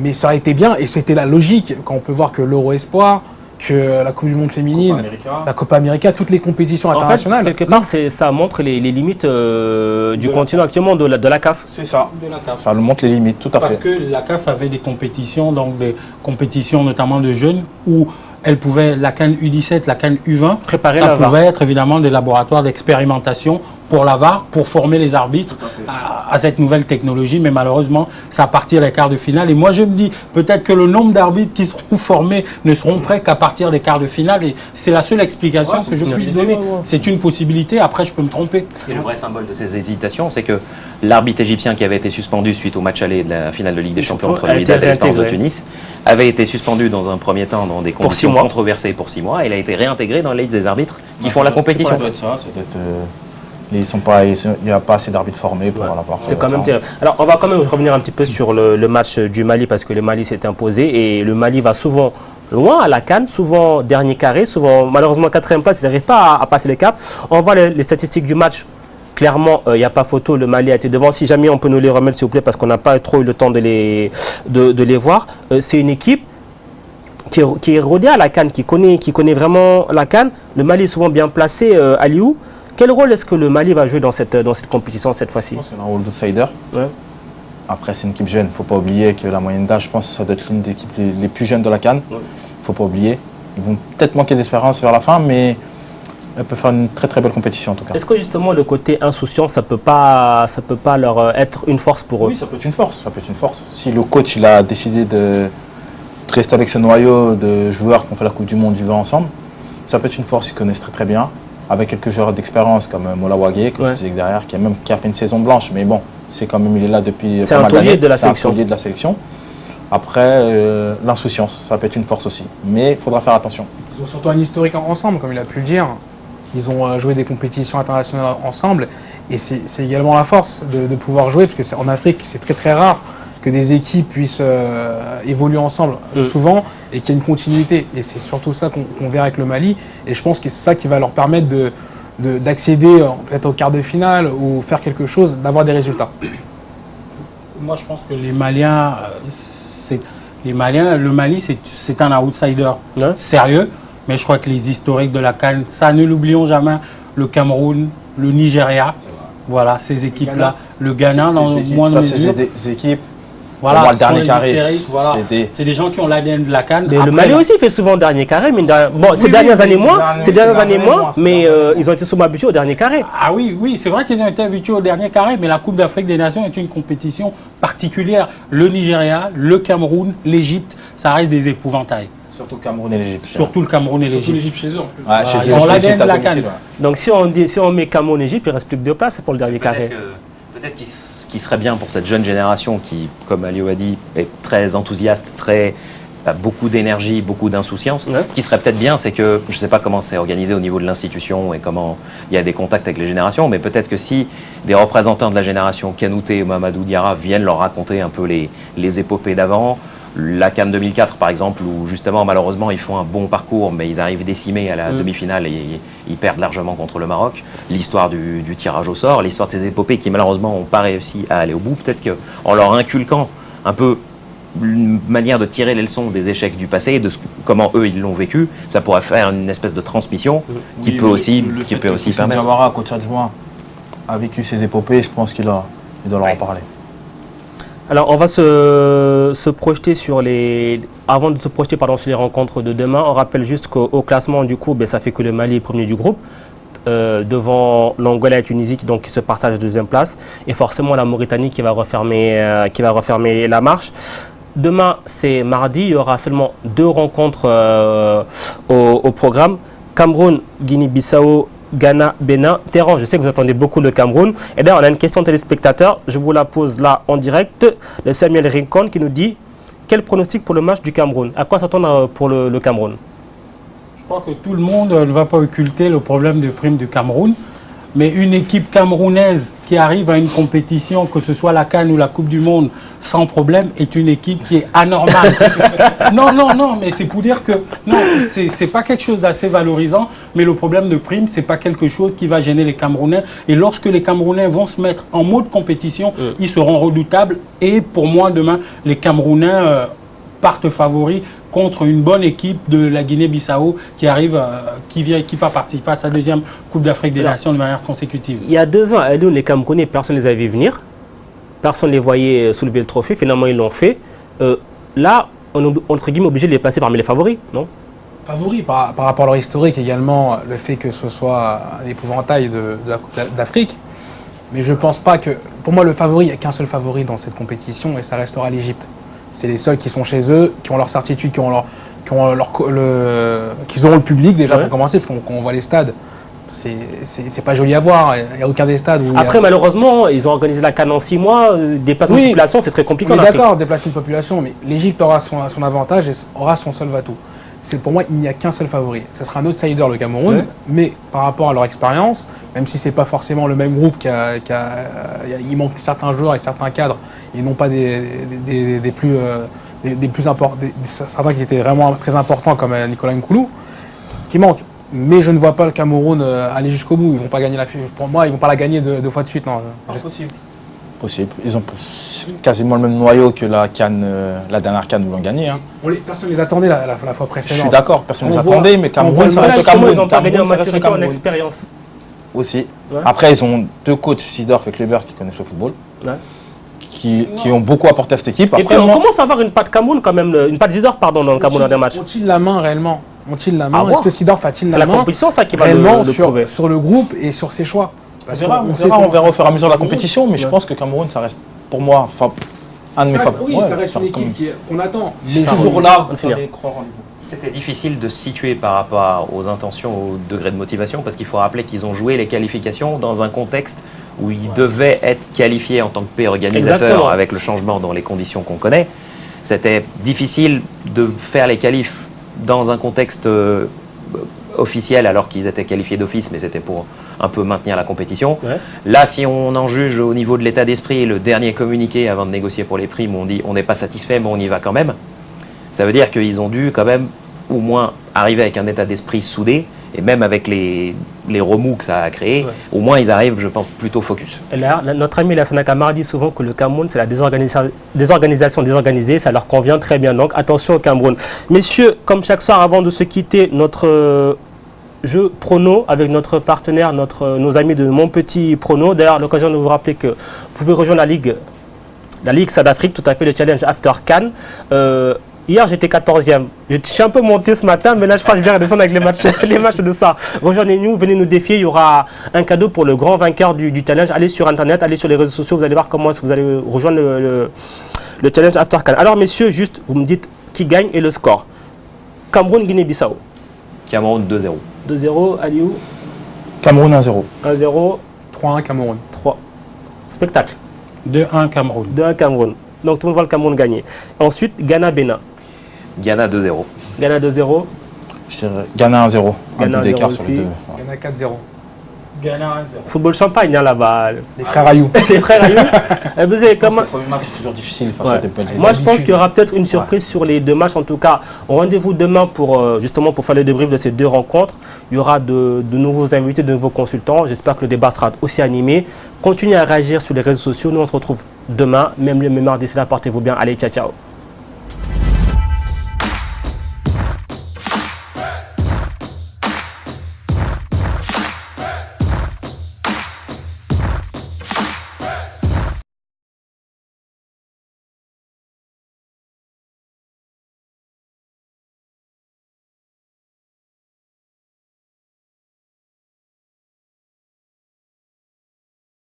Mais ça aurait été bien, et c'était la logique, quand on peut voir que l'Euro Espoir, que la Coupe du Monde féminine, la Copa América, toutes les compétitions internationales. En fait, quelque part, ça montre les limites du continent actuellement de la CAF. C'est ça. Ça montre les limites, tout à fait. Parce que la CAF avait des compétitions, donc des compétitions notamment de jeunes, où elle pouvait, la CAN U17, la CAN U20, préparer ça pouvait être évidemment des laboratoires d'expérimentation pour la VAR, pour former les arbitres à cette nouvelle technologie, mais malheureusement, ça partir des quarts de finale. Et moi, je me dis, peut-être que le nombre d'arbitres qui seront formés ne seront prêts qu'à partir des quarts de finale, et c'est la seule explication que je puisse donner. C'est une possibilité, après je peux me tromper. Et le vrai symbole de ces hésitations, c'est que l'arbitre égyptien qui avait été suspendu suite au match aller de la finale de Ligue des Champions entre le Wydad et l'Espérance de Tunis, avait été suspendu dans un premier temps dans des conditions controversées pour 6 mois, et il a été réintégré dans la liste des arbitres qui font la compétition. Ça doit être ça, il n'y a pas assez d'arbitres formés pour l'avoir. C'est quand même terrible. Alors, on va quand même revenir un petit peu sur le match du Mali, parce que le Mali s'est imposé, et le Mali va souvent loin à la CAN, souvent dernier carré, souvent malheureusement 4e place, ils n'arrivent pas à passer le cap. On voit les statistiques du match. Clairement, il n'y a pas photo, le Mali a été devant. Si jamais on peut nous les remettre, s'il vous plaît, parce qu'on n'a pas trop eu le temps de les voir. C'est une équipe qui est rodée à la CAN, qui connaît vraiment la CAN. Le Mali est souvent bien placé, Aliou. Quel rôle est-ce que le Mali va jouer dans cette compétition cette fois-ci? Je pense qu'il a un rôle d'outsider. Ouais. Après, c'est une équipe jeune. Il ne faut pas oublier que la moyenne d'âge, je pense que ça doit être l'une des équipes les plus jeunes de la CAN. Il ne faut pas oublier. Ils vont peut-être manquer d'expérience vers la fin, mais elle peut faire une très très belle compétition en tout cas. Est-ce que justement le côté insouciant, ça peut pas leur être une force pour eux? Oui, ça peut être une force. Ça peut être une force. Si le coach il a décidé de rester avec ce noyau de joueurs qui ont fait la Coupe du Monde du 20 ensemble, ça peut être une force. Ils connaissent très très bien. avec quelques joueurs d'expérience comme Mola Wagué, que je disais derrière, qui a fait une saison blanche, mais bon, c'est quand même, il est là depuis pas mal d'années. C'est un taulier de la sélection. Après, l'insouciance, ça peut être une force aussi, mais il faudra faire attention. Ils ont surtout un historique ensemble, comme il a pu le dire. Ils ont joué des compétitions internationales ensemble, et c'est également la force de pouvoir jouer, parce qu'en Afrique, c'est très très rare que des équipes puissent évoluer ensemble souvent, et qu'il y ait une continuité. Et c'est surtout ça qu'on verra avec le Mali, et je pense que c'est ça qui va leur permettre d'accéder peut-être au quart de finale, ou faire quelque chose, d'avoir des résultats. Moi, je pense que les Maliens, le Mali, c'est un outsider sérieux. Mais je crois que les historiques de la CAN, ça ne l'oublions jamais, le Cameroun, le Nigeria, voilà, ces équipes-là, le Ghana, dans le moins de mesure. Ça, c'est des équipes, voilà, le dernier carré, voilà. C'est des gens qui ont l'ADN de la CAN. Mais le Mali aussi fait souvent dernier carré, mais ces dernières années moins, mais ils ont été souvent habitués au dernier carré. Ah oui, c'est vrai qu'ils ont été habitués au dernier carré, mais la Coupe d'Afrique des Nations est une compétition particulière. Le Nigeria, le Cameroun, l'Égypte, ça reste des épouvantails. Surtout le Cameroun et l'Égypte. Surtout le Cameroun et l'Égypte. Surtout l'Égypte chez eux. Ouais, chez ils ont l'ADN de la CAN. Donc si on met Cameroun et Égypte, il ne reste plus que 2 places pour le dernier carré. Peut-être qu'il serait bien pour cette jeune génération qui, comme Aliou a dit, est très enthousiaste, a beaucoup d'énergie, beaucoup d'insouciance. Ce qui serait peut-être bien, c'est que, je ne sais pas comment c'est organisé au niveau de l'institution et comment il y a des contacts avec les générations, mais peut-être que si des représentants de la génération Kanouté ou Mamadou Diarra viennent leur raconter un peu les épopées d'avant, la CAN 2004 par exemple, où justement malheureusement ils font un bon parcours mais ils arrivent décimés à la demi-finale et ils perdent largement contre le Maroc, l'histoire du tirage au sort, l'histoire de ces épopées qui malheureusement n'ont pas réussi à aller au bout, peut-être qu'en leur inculquant un peu une manière de tirer les leçons des échecs du passé et de comment eux ils l'ont vécu, ça pourrait faire une espèce de transmission qui peut aussi permettre. Diawara, coach adjoint, a vécu ces épopées, je pense qu'il doit leur en parler. Alors, on va se projeter sur avant de se projeter sur les rencontres de demain, on rappelle juste qu'au classement, du coup, ça fait que le Mali est premier du groupe, devant l'Angola et la Tunisie qui se partagent la deuxième place, et forcément la Mauritanie qui va refermer la marche. Demain, c'est mardi, il y aura seulement 2 rencontres au programme. Cameroun, Guinée-Bissau, Ghana, Bénin, Téhéran. Je sais que vous attendez beaucoup le Cameroun. Et d'ailleurs, on a une question de téléspectateur. Je vous la pose là en direct. Le Samuel Rincon qui nous dit quel pronostic pour le match du Cameroun? À quoi s'attendre pour le Cameroun? Je crois que tout le monde ne va pas occulter le problème de prime du Cameroun. Mais une équipe camerounaise qui arrive à une compétition, que ce soit la CAN ou la Coupe du Monde, sans problème, est une équipe qui est anormale. Non, mais c'est pour dire que non, c'est pas quelque chose d'assez valorisant, mais le problème de prime, c'est pas quelque chose qui va gêner les Camerounais. Et lorsque les Camerounais vont se mettre en mode compétition, ils seront redoutables. Et pour moi, demain, les Camerounais partent favoris contre une bonne équipe de la Guinée-Bissau qui va participer à sa deuxième Coupe d'Afrique des Nations de manière consécutive. Il y a 2 ans, à Lyon, les Camerounais, personne ne les avait venir. Personne ne les voyait soulever le trophée. Finalement, ils l'ont fait. Là, on est entre guillemets obligé de les placer parmi les favoris, non? Favoris par rapport à leur historique également, le fait que ce soit un épouvantail de la Coupe d'Afrique. Mais je ne pense pas que... Pour moi, le favori, il n'y a qu'un seul favori dans cette compétition et ça restera l'Égypte. C'est les seuls qui sont chez eux, qui ont leur certitude, qu'ils auront le public déjà pour commencer, parce qu'on voit les stades. C'est pas joli à voir, il n'y a aucun des stades. Après, malheureusement, ils ont organisé la CAN en 6 mois, déplacer une population, c'est très compliqué en Afrique. D'accord, déplacer une population, mais l'Égypte aura son avantage et aura son seul va-tout. Pour moi, il n'y a qu'un seul favori. Ce sera un outsider, le Cameroun, mais par rapport à leur expérience, même si ce n'est pas forcément le même groupe, il manque certains joueurs et certains cadres, et non pas des plus importants, certains qui étaient vraiment très importants comme Nicolas Nkoulou, qui manquent. Mais je ne vois pas le Cameroun aller jusqu'au bout. Ils vont pas gagner pour moi, ils vont pas la gagner 2 fois de suite. Non. Possible. Ils ont quasiment le même noyau que la dernière CAN où l'ont gagné. Hein. Personne ne les attendait la fois précédente. Je suis d'accord, personne ne les attendait, mais Cameroun, ça reste le Cameroun. Ils n'ont pas gagné en maturité, en expérience. Aussi. Ouais. Après, ils ont 2 coachs, Sidorf et Kleber, qui connaissent le football. Ouais. Qui ont beaucoup apporté à cette équipe. Après, et puis on commence à avoir une patte Cameroun quand même, une patte Sidorf pardon dans le Cameroun dans des matchs. Ont-ils la main réellement? Est-ce que Sidorf a-t-il la main? C'est la compétition ça qui va réellement sur le groupe et sur ses choix. On verra au fur et à mesure de la compétition, mais je pense que Cameroun, ça reste pour moi un de mes favorites. Oui, Ouais, ça reste une comme- équipe qu'on attend. Mais Star toujours là, on on finit. fallait croire en niveau. C'était difficile de se situer par rapport aux intentions, au degré de motivation, parce qu'il faut rappeler qu'ils ont joué les qualifications dans un contexte où ils devaient être qualifiés en tant que pays organisateur. Exactement. Avec le changement dans les conditions qu'on connaît. C'était difficile de faire les qualifs dans un contexte officiel alors qu'ils étaient qualifiés d'office, mais c'était pour un peu maintenir la compétition. Ouais. Là, si on en juge au niveau de l'état d'esprit, le dernier communiqué avant de négocier pour les primes, on dit on n'est pas satisfait, mais on y va quand même. Ça veut dire qu'ils ont dû quand même au moins arriver avec un état d'esprit soudé, et même avec les remous que ça a créé, au moins ils arrivent, je pense, plutôt focus. Là, notre ami Lassana Camara dit souvent que le Cameroun, c'est la désorganisation désorganisée, ça leur convient très bien. Donc attention au Cameroun. Messieurs, comme chaque soir, avant de se quitter, notre jeu prono avec notre partenaire, nos amis de Mon Petit Prono. D'ailleurs, l'occasion de vous rappeler que vous pouvez rejoindre la Ligue Stade d'Afrique, tout à fait le challenge After Can. Hier, j'étais 14e. Je suis un peu monté ce matin, mais là, je crois que je vais redescendre avec les matchs de ça. Rejoignez-nous, venez nous défier. Il y aura un cadeau pour le grand vainqueur du challenge. Allez sur Internet, allez sur les réseaux sociaux. Vous allez voir comment vous allez rejoindre le challenge After Can. Alors, messieurs, juste, vous me dites qui gagne et le score. Cameroun, Guinée-Bissau. Cameroun 2-0. 2-0, Aliou. Cameroun 1-0. 1-0. 3-1 Cameroun. 3. Spectacle. 2-1 Cameroun. 2-1 Cameroun. Donc tout le monde voit le Cameroun gagner. Ensuite, Ghana-Bénin. Ghana 2-0. Ghana 2-0. Je dirais Ghana 1-0. Un Ghana but d'écart 1-0 sur les aussi. deux. Ghana 4-0. Ghana 1-0. Football champagne hein, là-bas. Les frères Ayou. Les frères Ayou. Vous avez comment... Le premier match, c'est toujours difficile face Ouais. à des belles équipes. Moi, je pense qu'il y aura peut-être une surprise sur les deux matchs. En tout cas, rendez-vous demain pour justement pour faire le débrief de ces deux rencontres. Il y aura de nouveaux invités, de nouveaux consultants. J'espère que le débat sera aussi animé. Continuez à réagir sur les réseaux sociaux. Nous, on se retrouve demain, même le même mardi. D'ici là, portez-vous bien. Allez, ciao, ciao.